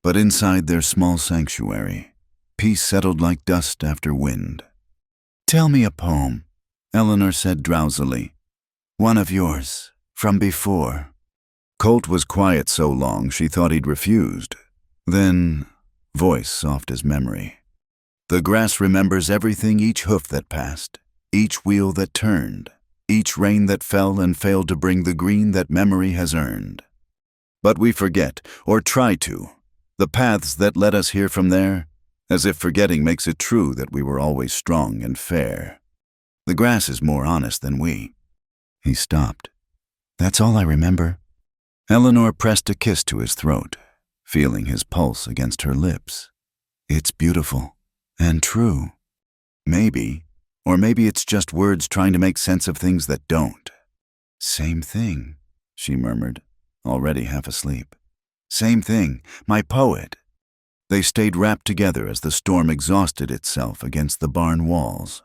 but inside their small sanctuary, peace settled like dust after wind. "Tell me a poem," Eleanor said drowsily. "One of yours, from before." Colt was quiet so long she thought he'd refused. Then, voice soft as memory. "The grass remembers everything, each hoof that passed, each wheel that turned, each rain that fell and failed to bring the green that memory has earned. But we forget, or try to, the paths that led us here from there, as if forgetting makes it true that we were always strong and fair. The grass is more honest than we." He stopped. "That's all I remember." Eleanor pressed a kiss to his throat, feeling his pulse against her lips. "It's beautiful. And true. Maybe, or maybe it's just words trying to make sense of things that don't." "Same thing," she murmured, already half asleep. "Same thing, my poet." They stayed wrapped together as the storm exhausted itself against the barn walls.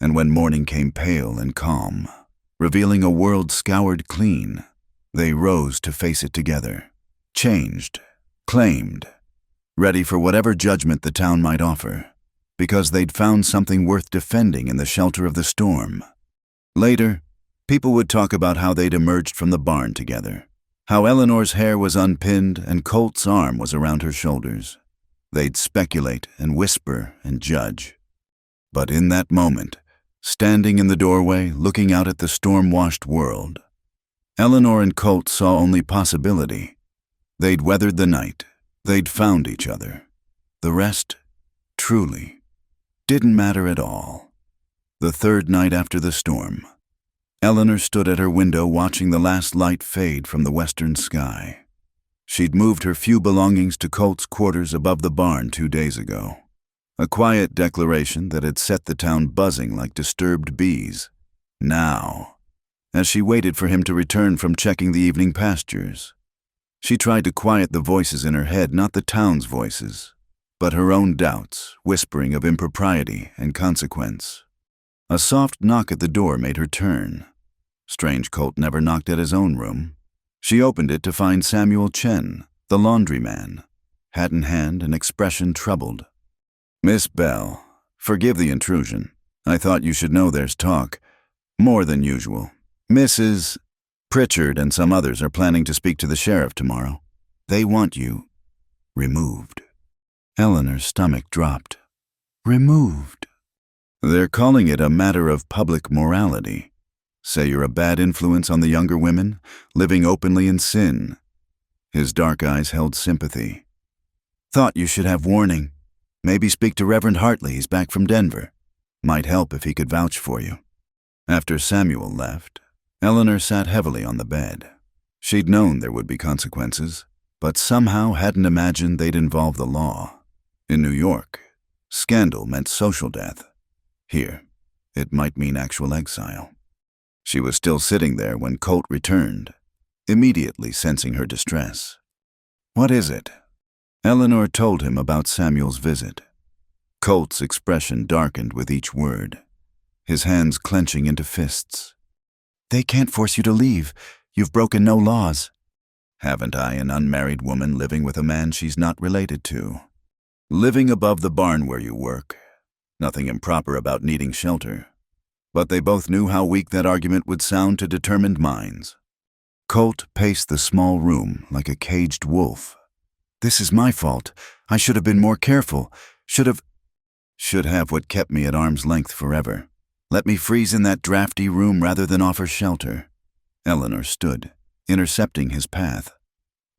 And when morning came pale and calm, revealing a world scoured clean, they rose to face it together, changed, claimed, ready for whatever judgment the town might offer, because they'd found something worth defending in the shelter of the storm. Later, people would talk about how they'd emerged from the barn together, how Eleanor's hair was unpinned and Colt's arm was around her shoulders. They'd speculate and whisper and judge. But in that moment, standing in the doorway, looking out at the storm-washed world, Eleanor and Colt saw only possibility. They'd weathered the night. They'd found each other. The rest, truly, didn't matter at all. The third night after the storm, Eleanor stood at her window watching the last light fade from the western sky. She'd moved her few belongings to Colt's quarters above the barn 2 days ago. A quiet declaration that had set the town buzzing like disturbed bees. Now, as she waited for him to return from checking the evening pastures, she tried to quiet the voices in her head, not the town's voices, but her own doubts, whispering of impropriety and consequence. A soft knock at the door made her turn. Strange Colt never knocked at his own room. She opened it to find Samuel Chen, the laundryman, hat in hand and expression troubled. "Miss Bell, Forgive the intrusion. I thought you should know there's talk. More than usual. Mrs. Pritchard and some others are planning to speak to the sheriff tomorrow. They want you removed. Eleanor's stomach dropped. Removed. They're calling it a matter of public morality. Say you're a bad influence on the younger women, living openly in sin. His dark eyes held sympathy. Thought you should have warning. Maybe speak to Reverend Hartley, he's back from Denver. Might help if he could vouch for you. After Samuel left, Eleanor sat heavily on the bed. She'd known there would be consequences, but somehow hadn't imagined they'd involve the law. In New York, scandal meant social death. Here, it might mean actual exile. She was still sitting there when Colt returned, immediately sensing her distress. What is it? Eleanor told him about Samuel's visit. Colt's expression darkened with each word, his hands clenching into fists. They can't force you to leave. You've broken no laws. Haven't I an unmarried woman living with a man she's not related to? Living above the barn where you work. Nothing improper about needing shelter. But they both knew how weak that argument would sound to determined minds. Colt paced the small room like a caged wolf. This is my fault. I should have been more careful. Should have what kept me at arm's length forever. Let me freeze in that drafty room rather than offer shelter. Eleanor stood, intercepting his path.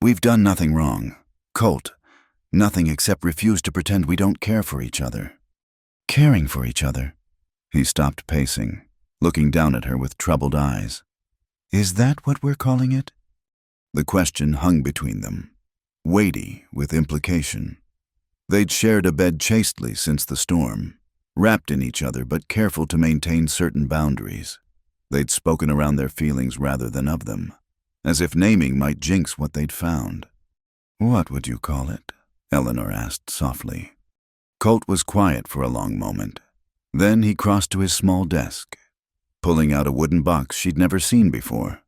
We've done nothing wrong. Colt, nothing except refuse to pretend we don't care for each other. Caring for each other? He stopped pacing, looking down at her with troubled eyes. Is that what we're calling it? The question hung between them, weighty with implication. They'd shared a bed chastely since the storm, wrapped in each other but careful to maintain certain boundaries. They'd spoken around their feelings rather than of them, as if naming might jinx what they'd found. What would you call it? Eleanor asked softly. Colt was quiet for a long moment. Then he crossed to his small desk, pulling out a wooden box she'd never seen before.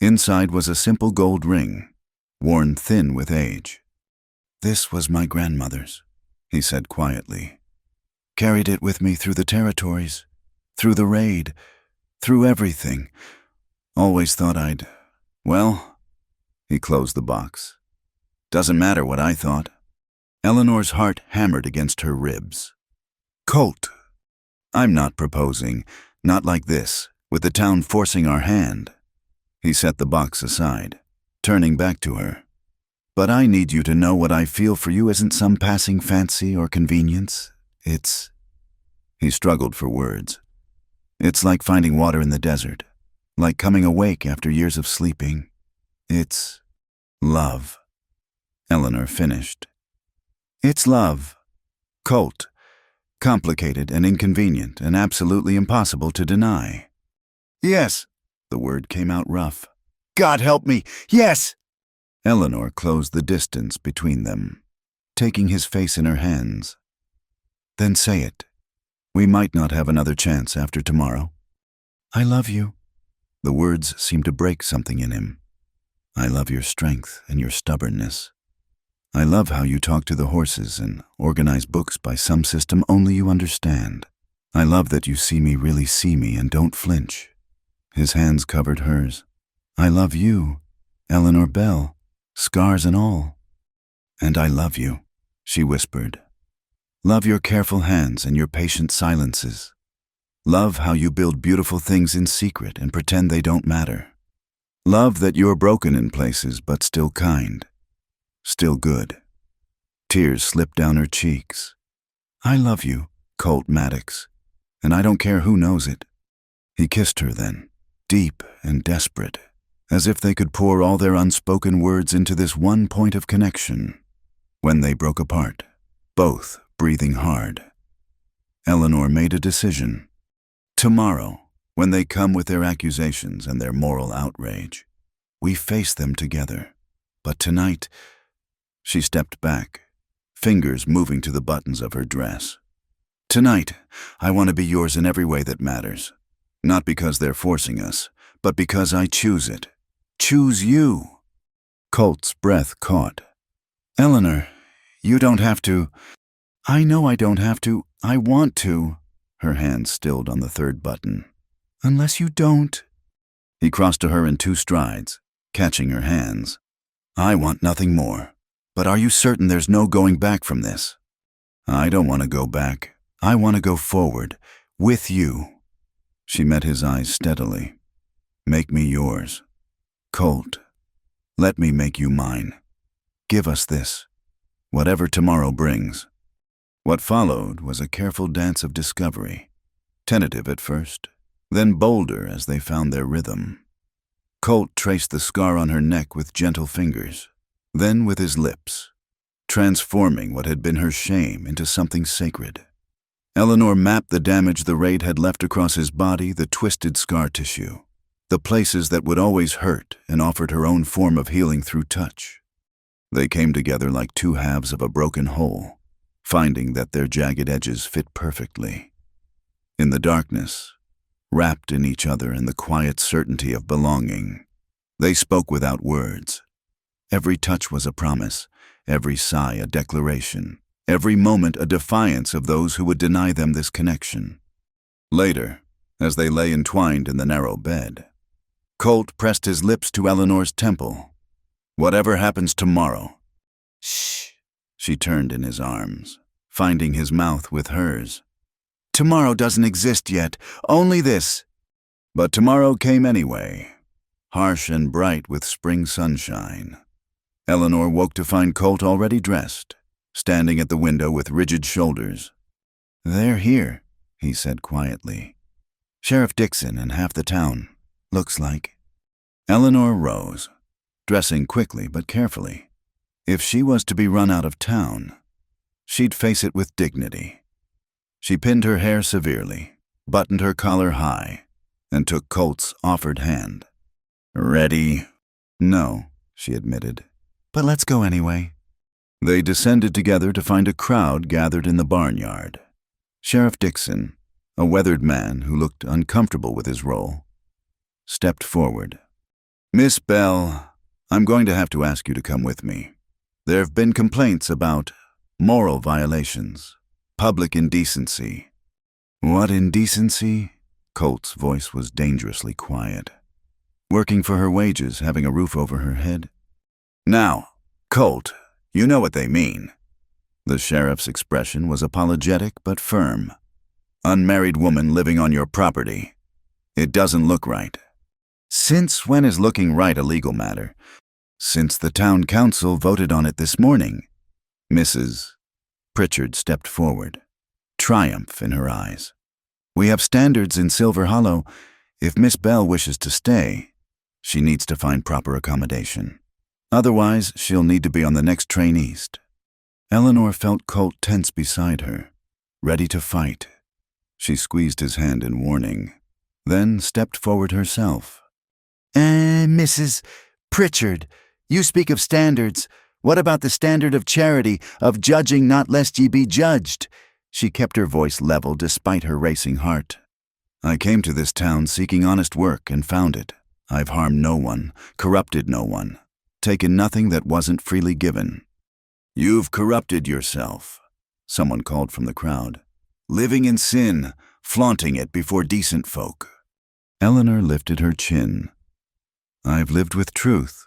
Inside was a simple gold ring, worn thin with age. This was my grandmother's, he said quietly. Carried it with me through the territories, through the raid, through everything. Always thought well, he closed the box. Doesn't matter what I thought. Eleanor's heart hammered against her ribs. Colt, I'm not proposing, not like this, with the town forcing our hand. He set the box aside, turning back to her. But I need you to know what I feel for you isn't some passing fancy or convenience. He struggled for words. It's like finding water in the desert, like coming awake after years of sleeping. It's love. Eleanor finished. It's love. Colt. Complicated and inconvenient and absolutely impossible to deny. Yes. The word came out rough. God help me. Yes. Eleanor closed the distance between them, taking his face in her hands. Then say it. We might not have another chance after tomorrow. I love you. The words seemed to break something in him. I love your strength and your stubbornness. I love how you talk to the horses and organize books by some system only you understand. I love that you see me really see me and don't flinch. His hands covered hers. I love you, Eleanor Bell, scars and all. And I love you, she whispered. Love your careful hands and your patient silences. Love how you build beautiful things in secret and pretend they don't matter. Love that you're broken in places but still kind. Still good. Tears slipped down her cheeks. I love you, Colt Maddox, and I don't care who knows it. He kissed her then, deep and desperate, as if they could pour all their unspoken words into this one point of connection. When they broke apart, both breathing hard, Eleanor made a decision. Tomorrow, when they come with their accusations and their moral outrage, we face them together. But tonight, she stepped back, fingers moving to the buttons of her dress. Tonight, I want to be yours in every way that matters. Not because they're forcing us, but because I choose it. Choose you. Colt's breath caught. Eleanor, you don't have to. I know I don't have to. I want to. Her hand stilled on the third button. Unless you don't. He crossed to her in 2 strides, catching her hands. I want nothing more. But are you certain there's no going back from this? I don't want to go back. I want to go forward. With you. She met his eyes steadily. Make me yours. Colt, let me make you mine. Give us this. Whatever tomorrow brings. What followed was a careful dance of discovery. Tentative at first, then bolder as they found their rhythm. Colt traced the scar on her neck with gentle fingers, then with his lips, transforming what had been her shame into something sacred. Eleanor mapped the damage the raid had left across his body, the twisted scar tissue, the places that would always hurt, and offered her own form of healing through touch. They came together like 2 halves of a broken whole, finding that their jagged edges fit perfectly. In the darkness, wrapped in each other in the quiet certainty of belonging, they spoke without words. Every touch was a promise, every sigh a declaration, every moment a defiance of those who would deny them this connection. Later, as they lay entwined in the narrow bed, Colt pressed his lips to Eleanor's temple. Whatever happens tomorrow. Shh. She turned in his arms, finding his mouth with hers. Tomorrow doesn't exist yet, only this. But tomorrow came anyway, harsh and bright with spring sunshine. Eleanor woke to find Colt already dressed, standing at the window with rigid shoulders. They're here, he said quietly. Sheriff Dixon and half the town, looks like. Eleanor rose, dressing quickly but carefully. If she was to be run out of town, she'd face it with dignity. She pinned her hair severely, buttoned her collar high, and took Colt's offered hand. Ready? No, she admitted. But let's go anyway. They descended together to find a crowd gathered in the barnyard. Sheriff Dixon, a weathered man who looked uncomfortable with his role, stepped forward. Miss Bell, I'm going to have to ask you to come with me. There have been complaints about moral violations, public indecency. What indecency? Colt's voice was dangerously quiet. Working for her wages, having a roof over her head? Now, Colt, you know what they mean. The sheriff's expression was apologetic but firm. Unmarried woman living on your property. It doesn't look right. Since when is looking right a legal matter? Since the town council voted on it this morning. Mrs. Pritchard stepped forward, triumph in her eyes. We have standards in Silver Hollow. If Miss Bell wishes to stay, she needs to find proper accommodation. Otherwise, she'll need to be on the next train east. Eleanor felt Colt tense beside her, ready to fight. She squeezed his hand in warning, then stepped forward herself. Mrs. Pritchard, you speak of standards. What about the standard of charity, of judging not lest ye be judged? She kept her voice level despite her racing heart. I came to this town seeking honest work and found it. I've harmed no one, corrupted no one, taken nothing that wasn't freely given. You've corrupted yourself, someone called from the crowd. Living in sin, flaunting it before decent folk. Eleanor lifted her chin. I've lived with truth.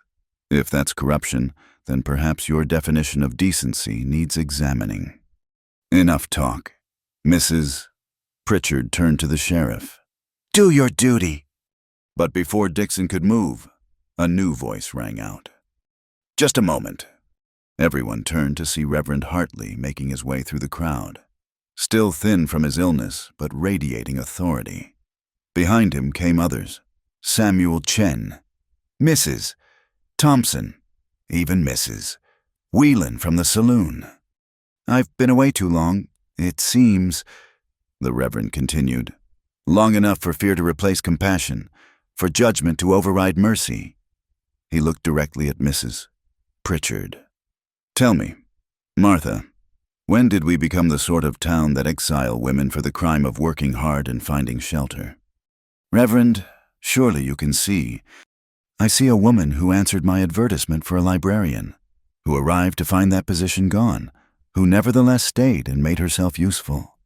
If that's corruption, then perhaps your definition of decency needs examining. Enough talk. Mrs. Pritchard turned to the sheriff. Do your duty. But before Dixon could move, a new voice rang out. Just a moment. Everyone turned to see Reverend Hartley making his way through the crowd, still thin from his illness but radiating authority. Behind him came others. Samuel Chen, Mrs. Thompson, even Mrs. Whelan from the saloon. I've been away too long, it seems, the Reverend continued. Long enough for fear to replace compassion, for judgment to override mercy. He looked directly at Mrs. Pritchard. Tell me, Martha, when did we become the sort of town that exile women for the crime of working hard and finding shelter? Reverend, surely you can see. I see a woman who answered my advertisement for a librarian, who arrived to find that position gone, who nevertheless stayed and made herself useful.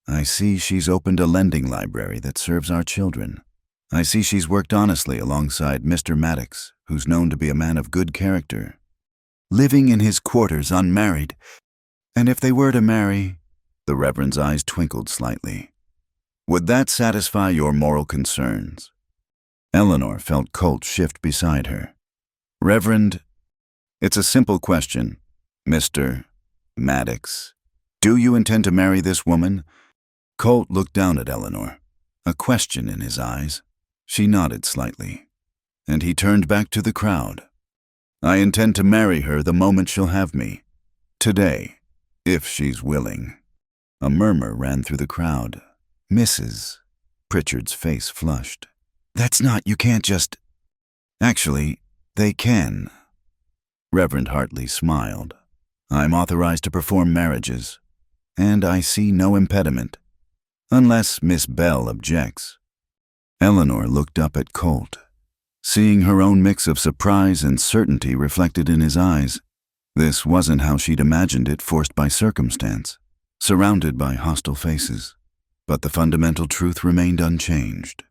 I see she's opened a lending library that serves our children. I see she's worked honestly alongside Mr. Maddox, who's known to be a man of good character, living in his quarters unmarried. And if they were to marry, the Reverend's eyes twinkled slightly, would that satisfy your moral concerns? Eleanor felt Colt shift beside her. Reverend, it's a simple question. Mr. Maddox, do you intend to marry this woman? Colt looked down at Eleanor, a question in his eyes. She nodded slightly, and he turned back to the crowd. I intend to marry her the moment she'll have me. Today, if she's willing. A murmur ran through the crowd. Mrs. Pritchard's face flushed. That's not, you can't just... Actually, they can. Reverend Hartley smiled. I'm authorized to perform marriages, and I see no impediment, unless Miss Bell objects. Eleanor looked up at Colt, seeing her own mix of surprise and certainty reflected in his eyes. This wasn't how she'd imagined it, forced by circumstance, surrounded by hostile faces. But the fundamental truth remained unchanged.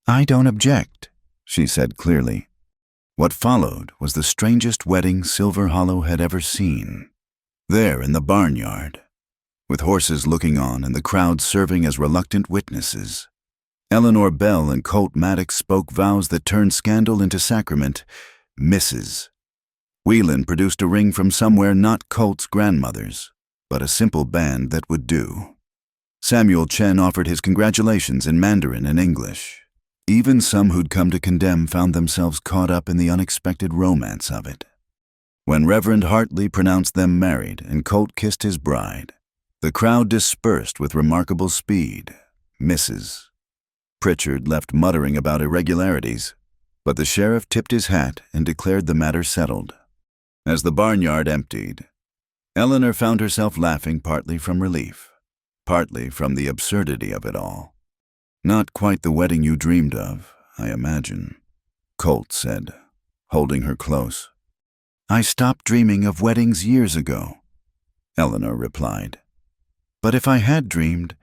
I don't object, she said clearly. What followed was the strangest wedding Silver Hollow had ever seen. There in the barnyard, with horses looking on and the crowd serving as reluctant witnesses, Eleanor Bell and Colt Maddox spoke vows that turned scandal into sacrament. Mrs. Whelan produced a ring from somewhere not Colt's grandmother's, but a simple band that would do. Samuel Chen offered his congratulations in Mandarin and English. Even some who'd come to condemn found themselves caught up in the unexpected romance of it. When Reverend Hartley pronounced them married and Colt kissed his bride, the crowd dispersed with remarkable speed. Mrs. Pritchard left muttering about irregularities, but the sheriff tipped his hat and declared the matter settled. As the barnyard emptied, Eleanor found herself laughing, partly from relief, partly from the absurdity of it all. Not quite the wedding you dreamed of, I imagine, Colt said, holding her close. I stopped dreaming of weddings years ago, Eleanor replied. But if I had dreamed,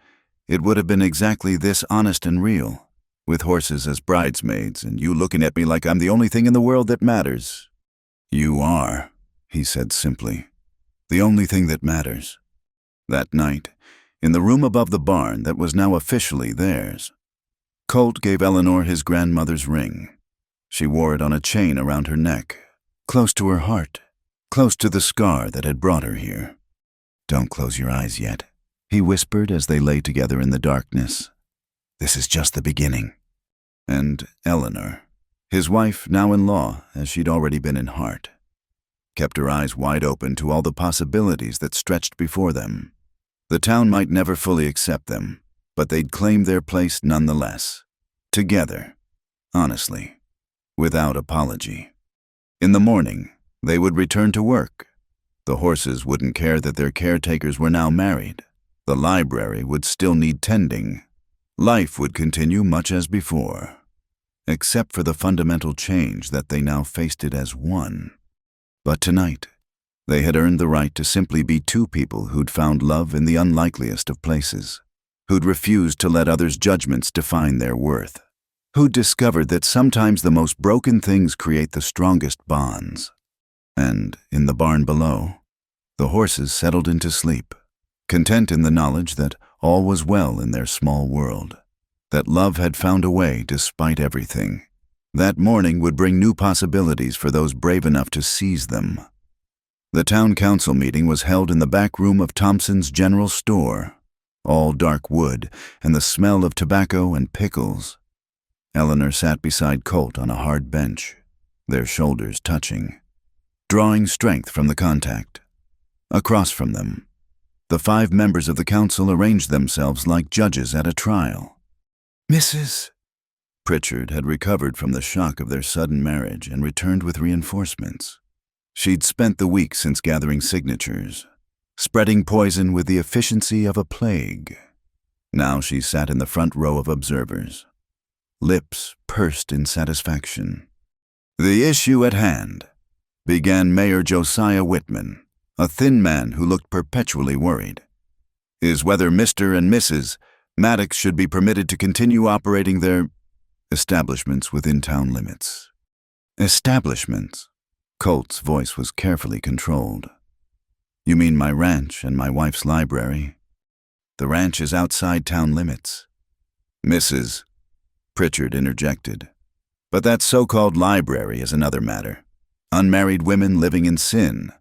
it would have been exactly this, honest and real, with horses as bridesmaids and you looking at me like I'm the only thing in the world that matters. You are, he said simply, the only thing that matters. That night, in the room above the barn that was now officially theirs, Colt gave Eleanor his grandmother's ring. She wore it on a chain around her neck, close to her heart, close to the scar that had brought her here. Don't close your eyes yet, he whispered as they lay together in the darkness. This is just the beginning. And Eleanor, his wife now-in-law as she'd already been in heart, kept her eyes wide open to all the possibilities that stretched before them. The town might never fully accept them, but they'd claim their place nonetheless. Together, honestly, without apology. In the morning, they would return to work. The horses wouldn't care that their caretakers were now married. The library would still need tending. Life would continue much as before, except for the fundamental change that they now faced it as one. But tonight, they had earned the right to simply be two people who'd found love in the unlikeliest of places, who'd refused to let others' judgments define their worth, who'd discovered that sometimes the most broken things create the strongest bonds. And, in the barn below, the horses settled into sleep, content in the knowledge that all was well in their small world, that love had found a way despite everything. That morning would bring new possibilities for those brave enough to seize them. The town council meeting was held in the back room of Thompson's General Store, all dark wood and the smell of tobacco and pickles. Eleanor sat beside Colt on a hard bench, their shoulders touching, drawing strength from the contact. Across from them, the 5 members of the council arranged themselves like judges at a trial. Mrs. Pritchard had recovered from the shock of their sudden marriage and returned with reinforcements. She'd spent the week since gathering signatures, spreading poison with the efficiency of a plague. Now she sat in the front row of observers, lips pursed in satisfaction. The issue at hand, began Mayor Josiah Whitman, a thin man who looked perpetually worried. is whether Mr. and Mrs. Maddox should be permitted to continue operating their establishments within town limits. Establishments? Colt's voice was carefully controlled. You mean my ranch and my wife's library? The ranch is outside town limits. Mrs. Pritchard interjected. But that so-called library is another matter. Unmarried women living in sin,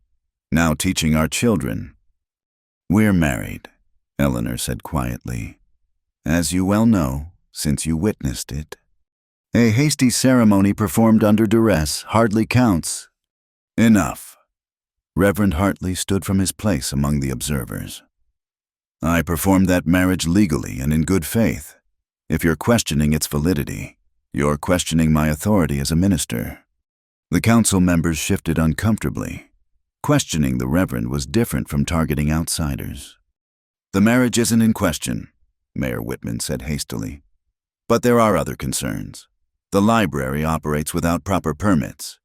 now teaching our children. We're married, Eleanor said quietly. As you well know, since you witnessed it. A hasty ceremony performed under duress hardly counts. Enough. Reverend Hartley stood from his place among the observers. I performed that marriage legally and in good faith. If you're questioning its validity, you're questioning my authority as a minister. The council members shifted uncomfortably. Questioning the Reverend was different from targeting outsiders. The marriage isn't in question, Mayor Whitman said hastily. But there are other concerns. The library operates without proper permits,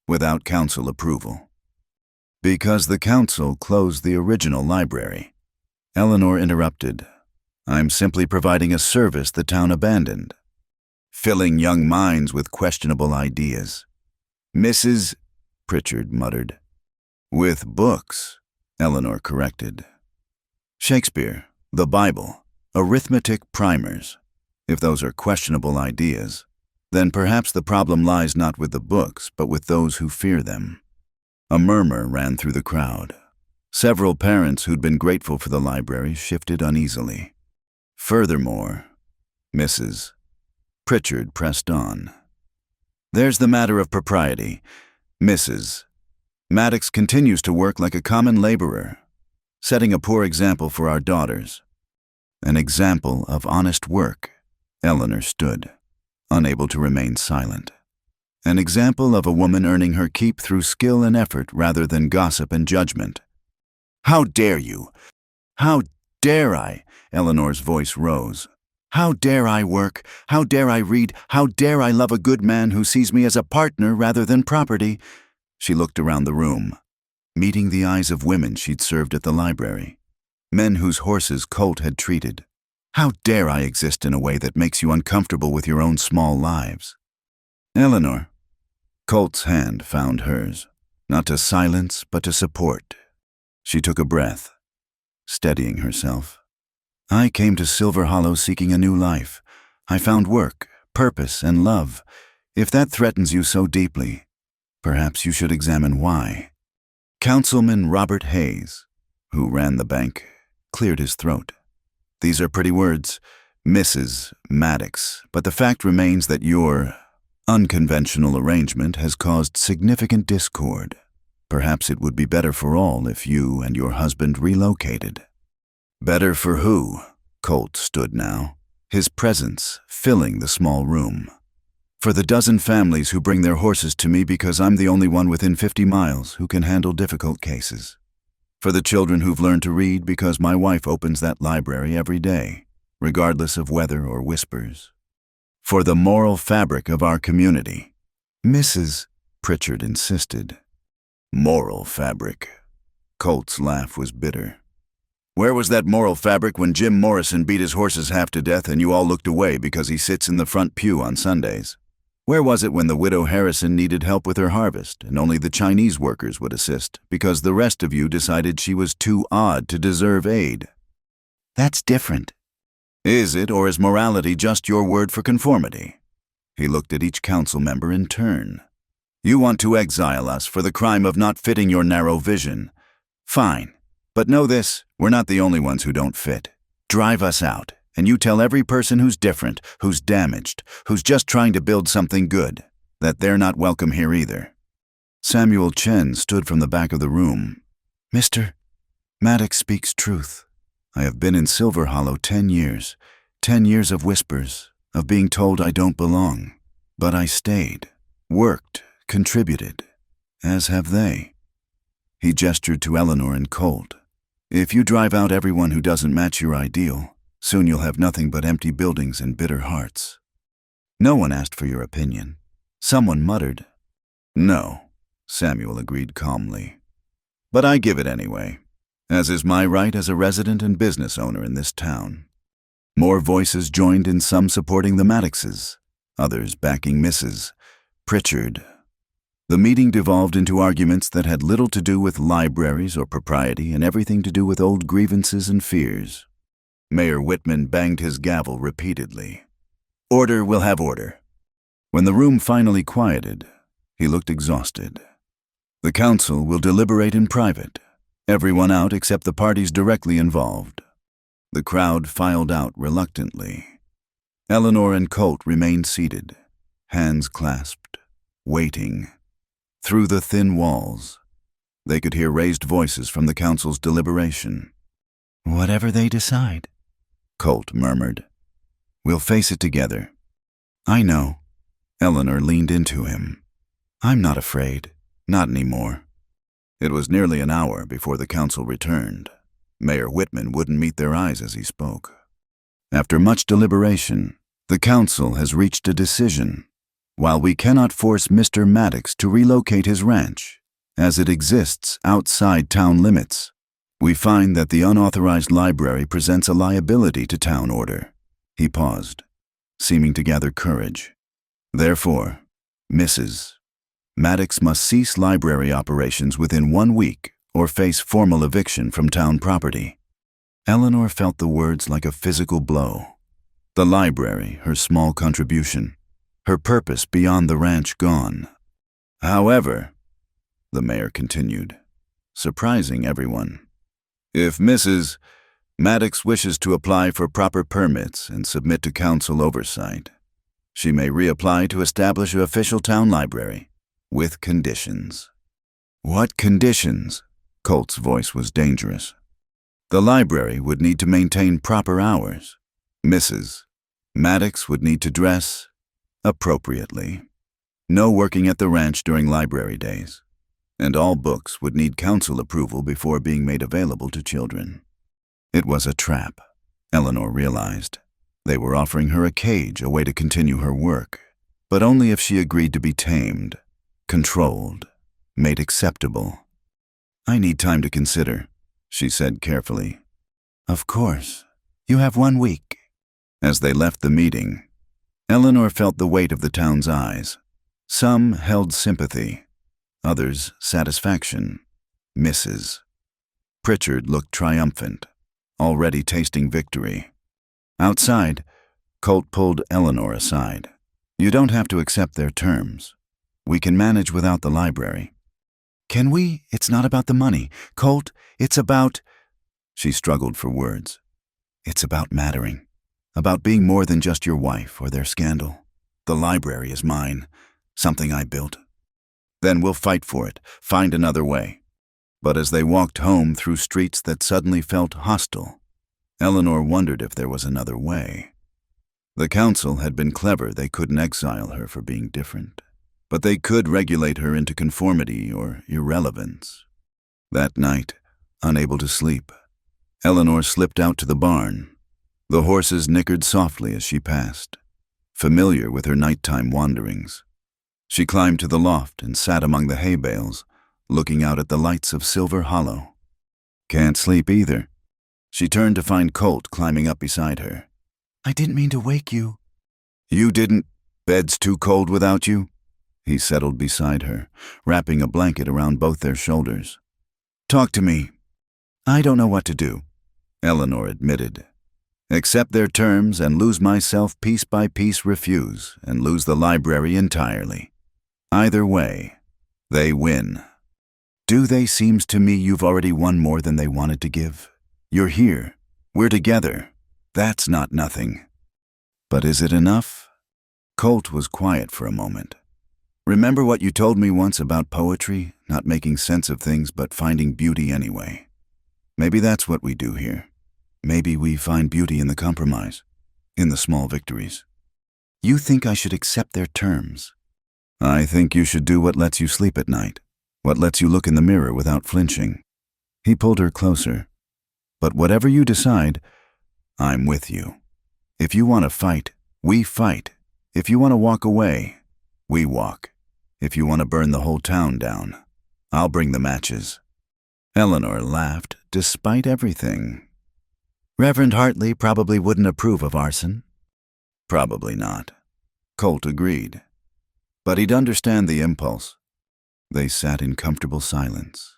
without council approval. Because the council closed the original library, Eleanor interrupted. I'm simply providing a service the town abandoned. Filling young minds with questionable ideas. Mrs. Pritchard muttered. With books, Eleanor corrected. Shakespeare, the Bible, arithmetic primers. If those are questionable ideas, then perhaps the problem lies not with the books, but with those who fear them. A murmur ran through the crowd. Several parents who'd been grateful for the library shifted uneasily. Furthermore, Mrs. Pritchard pressed on. There's the matter of propriety. Mrs. Maddox continues to work like a common laborer, setting a poor example for our daughters. An example of honest work. Eleanor stood, unable to remain silent. An example of a woman earning her keep through skill and effort rather than gossip and judgment. How dare you? How dare I? Eleanor's voice rose. How dare I work? How dare I read? How dare I love a good man who sees me as a partner rather than property? She looked around the room, meeting the eyes of women she'd served at the library, men whose horses Colt had treated. How dare I exist in a way that makes you uncomfortable with your own small lives? Eleanor. Colt's hand found hers, not to silence but to support. She took a breath, steadying herself. I came to Silver Hollow seeking a new life. I found work, purpose, and love. If that threatens you so deeply, perhaps you should examine why. Councilman Robert Hayes, who ran the bank, cleared his throat. These are pretty words, Mrs. Maddox, but the fact remains that your unconventional arrangement has caused significant discord. Perhaps it would be better for all if you and your husband relocated. Better for who? Colt stood now, his presence filling the small room. For the dozen families who bring their horses to me because I'm the only one within 50 miles who can handle difficult cases. For the children who've learned to read because my wife opens that library every day, regardless of weather or whispers. For the moral fabric of our community. Mrs. Pritchard insisted. Moral fabric. Colt's laugh was bitter. Where was that moral fabric when Jim Morrison beat his horses half to death and you all looked away because he sits in the front pew on Sundays? Where was it when the widow Harrison needed help with her harvest and only the Chinese workers would assist because the rest of you decided she was too odd to deserve aid? That's different. Is it, or is morality just your word for conformity? He looked at each council member in turn. You want to exile us for the crime of not fitting your narrow vision. Fine. But know this, we're not the only ones who don't fit. Drive us out, and you tell every person who's different, who's damaged, who's just trying to build something good, that they're not welcome here either. Samuel Chen stood from the back of the room. Mr. Maddox speaks truth. I have been in Silver Hollow 10 years. 10 years of whispers, of being told I don't belong. But I stayed, worked, contributed, as have they. He gestured to Eleanor and Colt. If you drive out everyone who doesn't match your ideal, soon you'll have nothing but empty buildings and bitter hearts. No one asked for your opinion. Someone muttered. No, Samuel agreed calmly. But I give it anyway. as is my right as a resident and business owner in this town. More voices joined in, some supporting the Maddoxes, others backing Mrs. Pritchard. The meeting devolved into arguments that had little to do with libraries or propriety and everything to do with old grievances and fears. Mayor Whitman banged his gavel repeatedly. Order will have order. When the room finally quieted, he looked exhausted. The council will deliberate in private, everyone out except the parties directly involved. The crowd filed out reluctantly. Eleanor and Colt remained seated, hands clasped, waiting. Through the thin walls, they could hear raised voices from the council's deliberation. Whatever they decide, Colt murmured. We'll face it together. I know. Eleanor leaned into him. I'm not afraid. Not anymore. It was nearly an hour before the council returned. Mayor Whitman wouldn't meet their eyes as he spoke. After much deliberation, the council has reached a decision. While we cannot force Mr. Maddox to relocate his ranch, as it exists outside town limits, we find that the unauthorized library presents a liability to town order. He paused, seeming to gather courage. Therefore, Mrs. Maddox must cease library operations within 1 week or face formal eviction from town property. Eleanor felt the words like a physical blow. The library, her small contribution, her purpose beyond the ranch gone. However, the mayor continued, surprising everyone, if Mrs. Maddox wishes to apply for proper permits and submit to council oversight, she may reapply to establish an official town library, with conditions. What conditions? Colt's voice was dangerous. The library would need to maintain proper hours. Mrs. Maddox would need to dress appropriately. No working at the ranch during library days. And all books would need council approval before being made available to children. It was a trap, Eleanor realized. They were offering her a cage, a way to continue her work, but only if she agreed to be tamed, controlled, made acceptable. I need time to consider, she said carefully. Of course. You have 1 week. As they left the meeting, Eleanor felt the weight of the town's eyes. Some held sympathy, others satisfaction. Mrs. Pritchard looked triumphant, already tasting victory. Outside, Colt pulled Eleanor aside. You don't have to accept their terms. We can manage without the library. Can we? It's not about the money. Colt, it's about... She struggled for words. It's about mattering. About being more than just your wife or their scandal. The library is mine, something I built. Then we'll fight for it, find another way. But as they walked home through streets that suddenly felt hostile, Eleanor wondered if there was another way. The council had been clever. They couldn't exile her for being different, but they could regulate her into conformity or irrelevance. That night, unable to sleep, Eleanor slipped out to the barn. The horses nickered softly as she passed, familiar with her nighttime wanderings. She climbed to the loft and sat among the hay bales, looking out at the lights of Silver Hollow. Can't sleep either. She turned to find Colt climbing up beside her. I didn't mean to wake you. You didn't? Bed's too cold without you? He settled beside her, wrapping a blanket around both their shoulders. Talk to me. I don't know what to do, Eleanor admitted. Accept their terms and lose myself piece by piece, refuse, and lose the library entirely. Either way, they win. Do they? Seems to me you've already won more than they wanted to give. You're here. We're together. That's not nothing. But is it enough? Colt was quiet for a moment. Remember what you told me once about poetry, not making sense of things but finding beauty anyway. Maybe that's what we do here. Maybe we find beauty in the compromise, in the small victories. You think I should accept their terms? I think you should do what lets you sleep at night, what lets you look in the mirror without flinching. He pulled her closer. But whatever you decide, I'm with you. If you want to fight, we fight. If you want to walk away, we walk. If you want to burn the whole town down, I'll bring the matches. Eleanor laughed, despite everything. Reverend Hartley probably wouldn't approve of arson. Probably not. Colt agreed. But he'd understand the impulse. They sat in comfortable silence,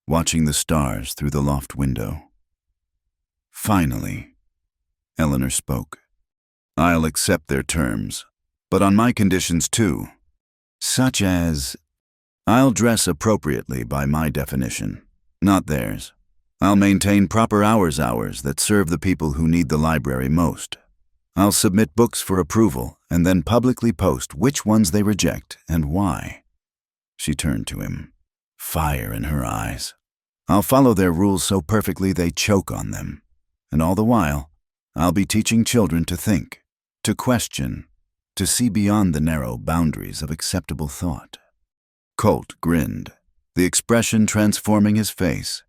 watching the stars through the loft window. Finally, Eleanor spoke. I'll accept their terms, but on my conditions too. Such as, I'll dress appropriately by my definition, not theirs. I'll maintain proper hours that serve the people who need the library most. I'll submit books for approval and then publicly post which ones they reject and why. She turned to him, fire in her eyes. I'll follow their rules so perfectly they choke on them. And all the while, I'll be teaching children to think, to question, to see beyond the narrow boundaries of acceptable thought. Colt grinned, the expression transforming his face.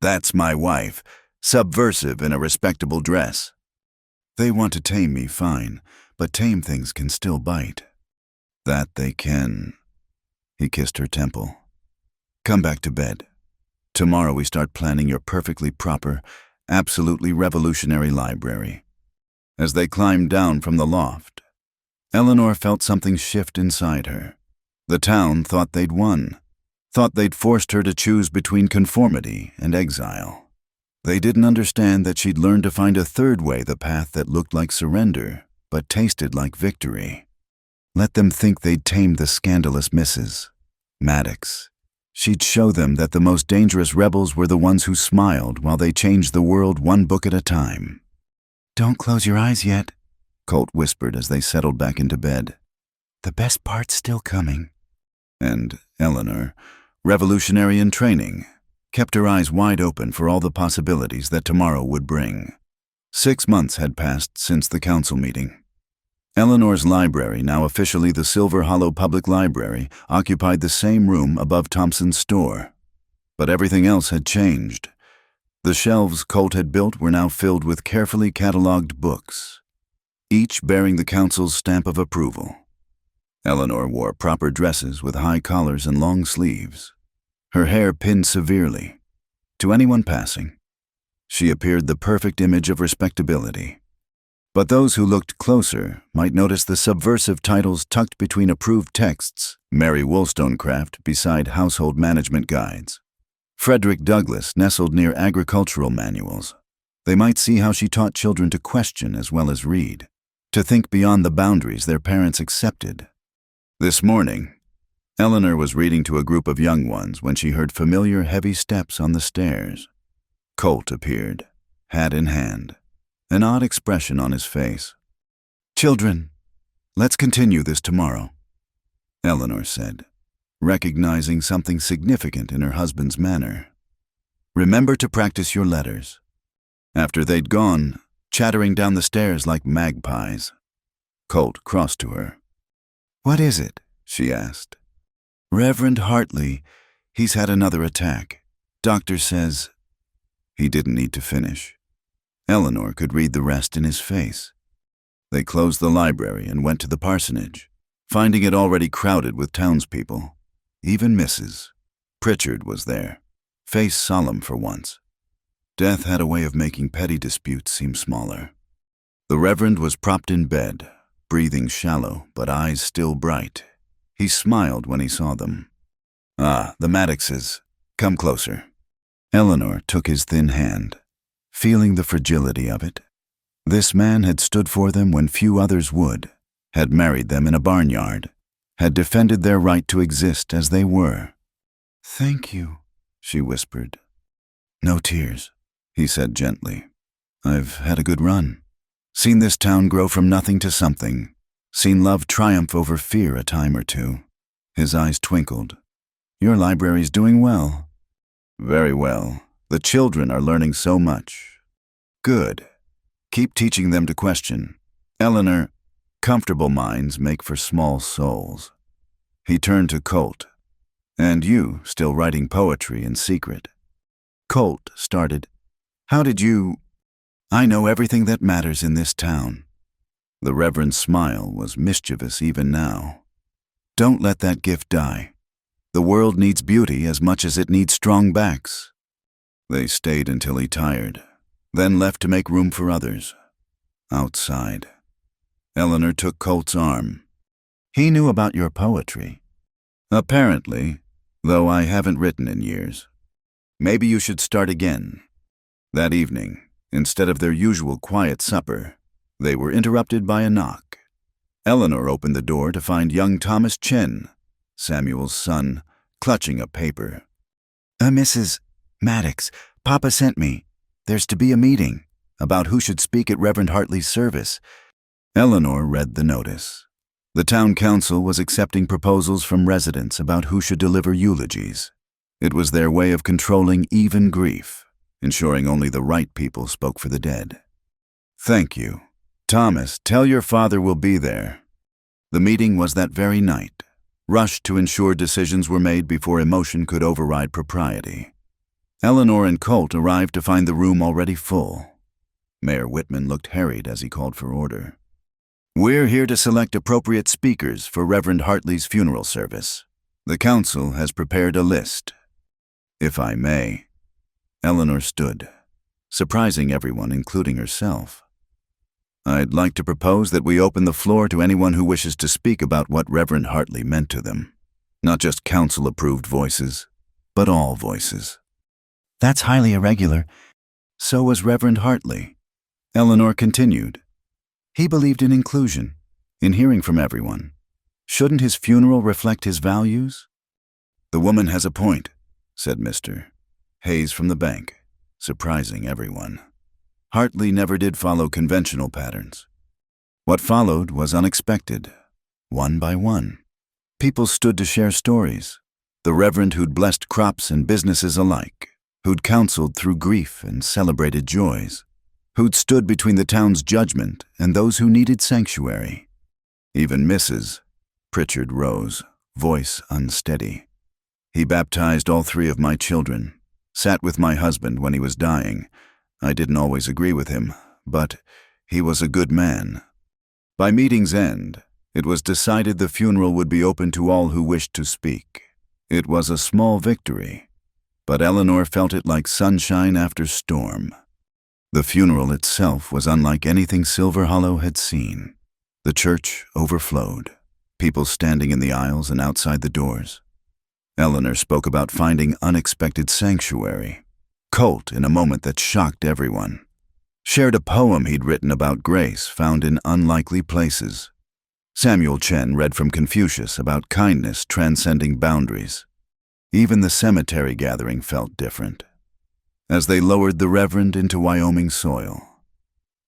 That's my wife, subversive in a respectable dress. They want to tame me, fine, but tame things can still bite. That they can. He kissed her temple. Come back to bed. Tomorrow we start planning your perfectly proper, absolutely revolutionary library. As they climbed down from the loft, Eleanor felt something shift inside her. The town thought they'd won, thought they'd forced her to choose between conformity and exile. They didn't understand that she'd learned to find a third way, the path that looked like surrender, but tasted like victory. Let them think they'd tamed the scandalous misses. Maddox. She'd show them that the most dangerous rebels were the ones who smiled while they changed the world one book at a time. Don't close your eyes yet, Colt whispered as they settled back into bed. The best part's still coming. And Eleanor, revolutionary in training, kept her eyes wide open for all the possibilities that tomorrow would bring. 6 months had passed since the council meeting. Eleanor's library, now officially the Silver Hollow Public Library, occupied the same room above Thompson's store. But everything else had changed. The shelves Colt had built were now filled with carefully cataloged books, each bearing the council's stamp of approval. Eleanor wore proper dresses with high collars and long sleeves, her hair pinned severely. To anyone passing, she appeared the perfect image of respectability. But those who looked closer might notice the subversive titles tucked between approved texts, Mary Wollstonecraft beside household management guides, Frederick Douglass nestled near agricultural manuals. They might see how she taught children to question as well as read, to think beyond the boundaries their parents accepted. This morning, Eleanor was reading to a group of young ones when she heard familiar heavy steps on the stairs. Colt appeared, hat in hand, an odd expression on his face. Children, let's continue this tomorrow, Eleanor said, recognizing something significant in her husband's manner. Remember to practice your letters. After they'd gone, chattering down the stairs like magpies, Colt crossed to her. What is it? She asked. Reverend Hartley, he's had another attack. Doctor says. He didn't need to finish. Eleanor could read the rest in his face. They closed the library and went to the parsonage, finding it already crowded with townspeople. Even Mrs. Pritchard was there, face solemn for once. Death had a way of making petty disputes seem smaller. The Reverend was propped in bed, breathing shallow but eyes still bright. He smiled when he saw them. Ah, the Maddoxes. Come closer. Eleanor took his thin hand, feeling the fragility of it. This man had stood for them when few others would, had married them in a barnyard, had defended their right to exist as they were. Thank you, she whispered. No tears, he said gently. I've had a good run. Seen this town grow from nothing to something. Seen love triumph over fear a time or two. His eyes twinkled. Your library's doing well. Very well. The children are learning so much. Good. Keep teaching them to question. Eleanor, comfortable minds make for small souls. He turned to Colt. And you, still writing poetry in secret. Colt started. How did you... I know everything that matters in this town. The Reverend's smile was mischievous even now. Don't let that gift die. The world needs beauty as much as it needs strong backs. They stayed until he tired, then left to make room for others. Outside, Eleanor took Colt's arm. "He knew about your poetry." "Apparently, though I haven't written in years. Maybe you should start again." That evening, instead of their usual quiet supper, they were interrupted by a knock. Eleanor opened the door to find young Thomas Chen, Samuel's son, clutching a paper. "Mrs. Maddox, Papa sent me. There's to be a meeting about who should speak at Reverend Hartley's service." Eleanor read the notice. The town council was accepting proposals from residents about who should deliver eulogies. It was their way of controlling even grief, ensuring only the right people spoke for the dead. "Thank you. Thomas, tell your father we'll be there." The meeting was that very night, rushed to ensure decisions were made before emotion could override propriety. Eleanor and Colt arrived to find the room already full. Mayor Whitman looked harried as he called for order. "We're here to select appropriate speakers for Reverend Hartley's funeral service. The council has prepared a list." "If I may." Eleanor stood, surprising everyone, including herself. "I'd like to propose that we open the floor to anyone who wishes to speak about what Reverend Hartley meant to them. Not just council-approved voices, but all voices." "That's highly irregular." "So was Reverend Hartley." Eleanor continued. "He believed in inclusion, in hearing from everyone. Shouldn't his funeral reflect his values?" "The woman has a point," said Mr. Hayes from the bank, surprising everyone. Hartley never did follow conventional patterns. What followed was unexpected, one by one. People stood to share stories. The Reverend who'd blessed crops and businesses alike, who'd counseled through grief and celebrated joys, who'd stood between the town's judgment and those who needed sanctuary. Even Mrs. Pritchard rose, voice unsteady. "He baptized all 3 of my children, sat with my husband when he was dying. I didn't always agree with him, but he was a good man." By meeting's end, it was decided the funeral would be open to all who wished to speak. It was a small victory, but Eleanor felt it like sunshine after storm. The funeral itself was unlike anything Silver Hollow had seen. The church overflowed, people standing in the aisles and outside the doors. Eleanor spoke about finding unexpected sanctuary. Colt, in a moment that shocked everyone, shared a poem he'd written about grace found in unlikely places. Samuel Chen read from Confucius about kindness transcending boundaries. Even the cemetery gathering felt different. As they lowered the Reverend into Wyoming soil,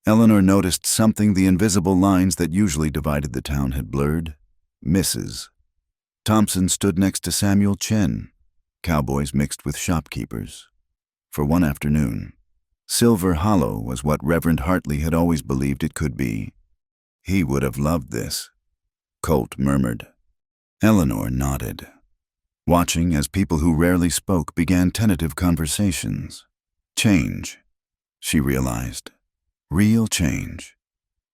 Eleanor noticed something the invisible lines that usually divided the town had blurred. Mrs. Thompson stood next to Samuel Chen, cowboys mixed with shopkeepers. For one afternoon, Silver Hollow was what Reverend Hartley had always believed it could be. He would have loved this, Colt murmured. Eleanor nodded, watching as people who rarely spoke began tentative conversations. Change, she realized. Real change.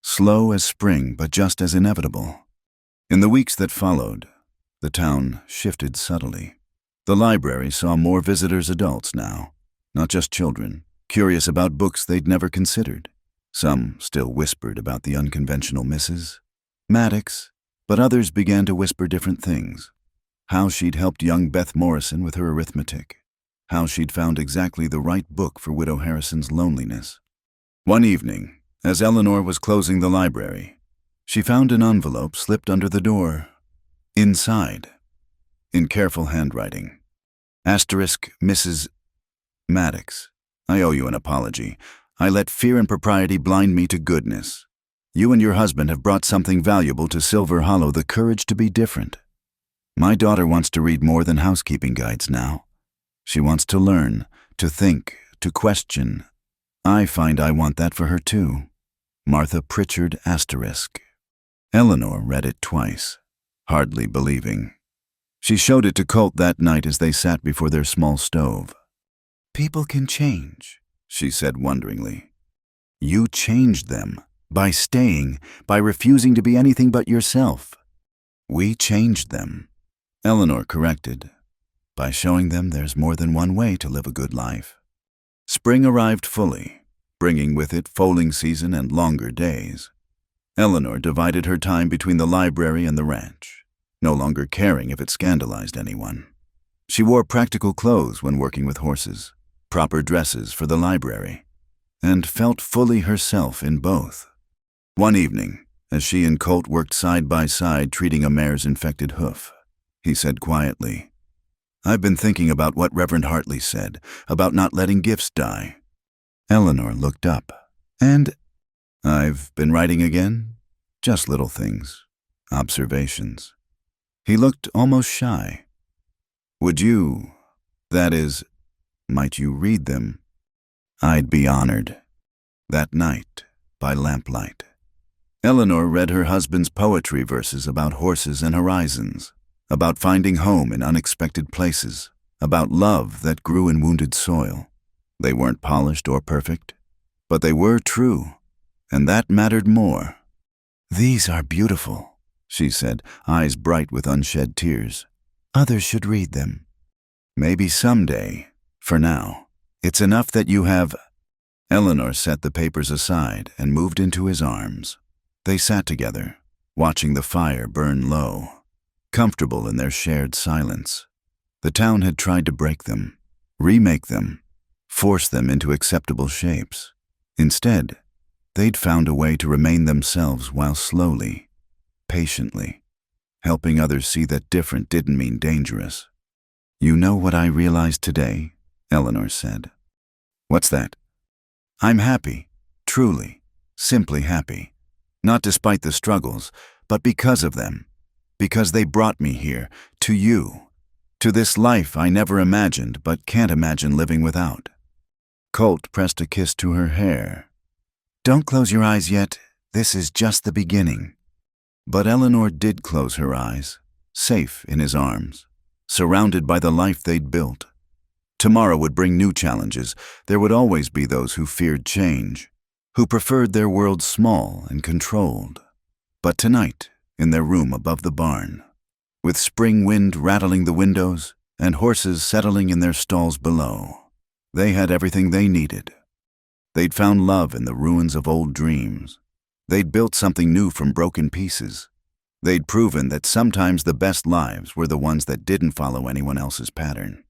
Slow as spring, but just as inevitable. In the weeks that followed, the town shifted subtly. The library saw more visitors adults now, not just children, curious about books they'd never considered. Some still whispered about the unconventional Mrs. Maddox, but others began to whisper different things. How she'd helped young Beth Morrison with her arithmetic. How she'd found exactly the right book for Widow Harrison's loneliness. One evening, as Eleanor was closing the library, she found an envelope slipped under the door. Inside, in careful handwriting, *Mrs. Maddox, I owe you an apology. I let fear and propriety blind me to goodness. You and your husband have brought something valuable to Silver Hollow, the courage to be different. My daughter wants to read more than housekeeping guides now. She wants to learn, to think, to question. I find I want that for her too. Martha Pritchard *. Eleanor read it twice, hardly believing. She showed it to Colt that night as they sat before their small stove. People can change, she said wonderingly. You changed them, by staying, by refusing to be anything but yourself. We changed them. Eleanor corrected, by showing them there's more than one way to live a good life. Spring arrived fully, bringing with it foaling season and longer days. Eleanor divided her time between the library and the ranch, no longer caring if it scandalized anyone. She wore practical clothes when working with horses, proper dresses for the library, and felt fully herself in both. One evening, as she and Colt worked side by side treating a mare's infected hoof, he said quietly, "I've been thinking about what Reverend Hartley said, about not letting gifts die." Eleanor looked up, and, "I've been writing again? Just little things, observations." He looked almost shy. "Would you, that is, might you read them?" "I'd be honored." That night, by lamplight, Eleanor read her husband's poetry verses about horses and horizons, about finding home in unexpected places, about love that grew in wounded soil. They weren't polished or perfect, but they were true, and that mattered more. "These are beautiful," she said, eyes bright with unshed tears. "Others should read them." "Maybe someday. For now, it's enough that you have—" Eleanor set the papers aside and moved into his arms. They sat together, watching the fire burn low, comfortable in their shared silence. The town had tried to break them, remake them, force them into acceptable shapes. Instead, they'd found a way to remain themselves while slowly, patiently, helping others see that different didn't mean dangerous. "You know what I realized today?" Eleanor said. "What's that?" "I'm happy, truly, simply happy. Not despite the struggles, but because of them. Because they brought me here, to you, to this life I never imagined but can't imagine living without." Colt pressed a kiss to her hair. "Don't close your eyes yet. This is just the beginning." But Eleanor did close her eyes, safe in his arms, surrounded by the life they'd built. Tomorrow would bring new challenges. There would always be those who feared change, who preferred their world small and controlled. But tonight, in their room above the barn, with spring wind rattling the windows and horses settling in their stalls below, they had everything they needed. They'd found love in the ruins of old dreams. They'd built something new from broken pieces. They'd proven that sometimes the best lives were the ones that didn't follow anyone else's pattern.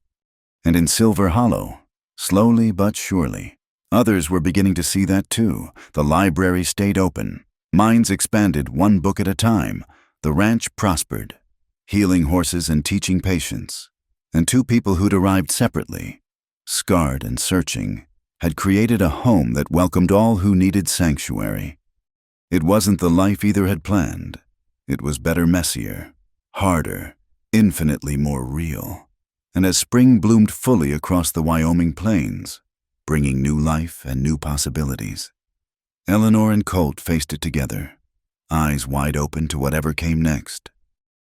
And in Silver Hollow, slowly but surely, others were beginning to see that too. The library stayed open. Minds expanded one book at a time. The ranch prospered, healing horses and teaching patience. And two people who'd arrived separately, scarred and searching, had created a home that welcomed all who needed sanctuary. It wasn't the life either had planned. It was better, messier, harder, infinitely more real. And as spring bloomed fully across the Wyoming plains, bringing new life and new possibilities, Eleanor and Colt faced it together, eyes wide open to whatever came next.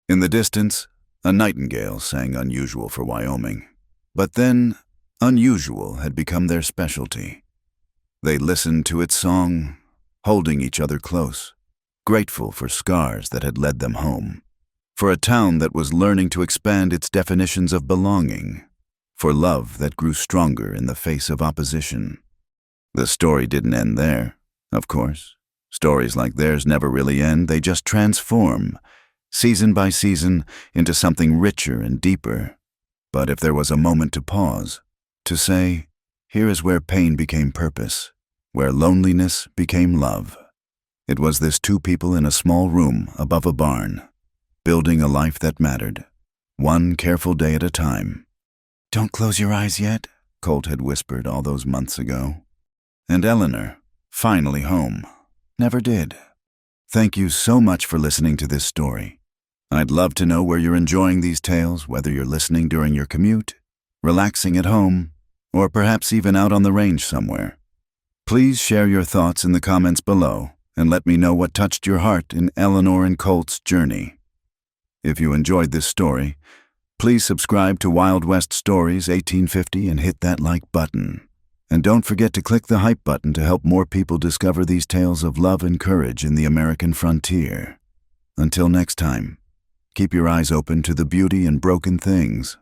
In the distance, a nightingale sang unusual for Wyoming. But then, unusual had become their specialty. They listened to its song, holding each other close, grateful for scars that had led them home, for a town that was learning to expand its definitions of belonging, for love that grew stronger in the face of opposition. The story didn't end there, of course. Stories like theirs never really end, they just transform, season by season, into something richer and deeper. But if there was a moment to pause, to say, here is where pain became purpose, where loneliness became love, it was this two people in a small room above a barn, building a life that mattered, one careful day at a time. "Don't close your eyes yet," Colt had whispered all those months ago. And Eleanor, finally home, never did. Thank you so much for listening to this story. I'd love to know where you're enjoying these tales, whether you're listening during your commute, relaxing at home, or perhaps even out on the range somewhere. Please share your thoughts in the comments below and let me know what touched your heart in Eleanor and Colt's journey. If you enjoyed this story, please subscribe to Wild West Stories 1850 and hit that like button. And don't forget to click the hype button to help more people discover these tales of love and courage in the American frontier. Until next time, keep your eyes open to the beauty in broken things.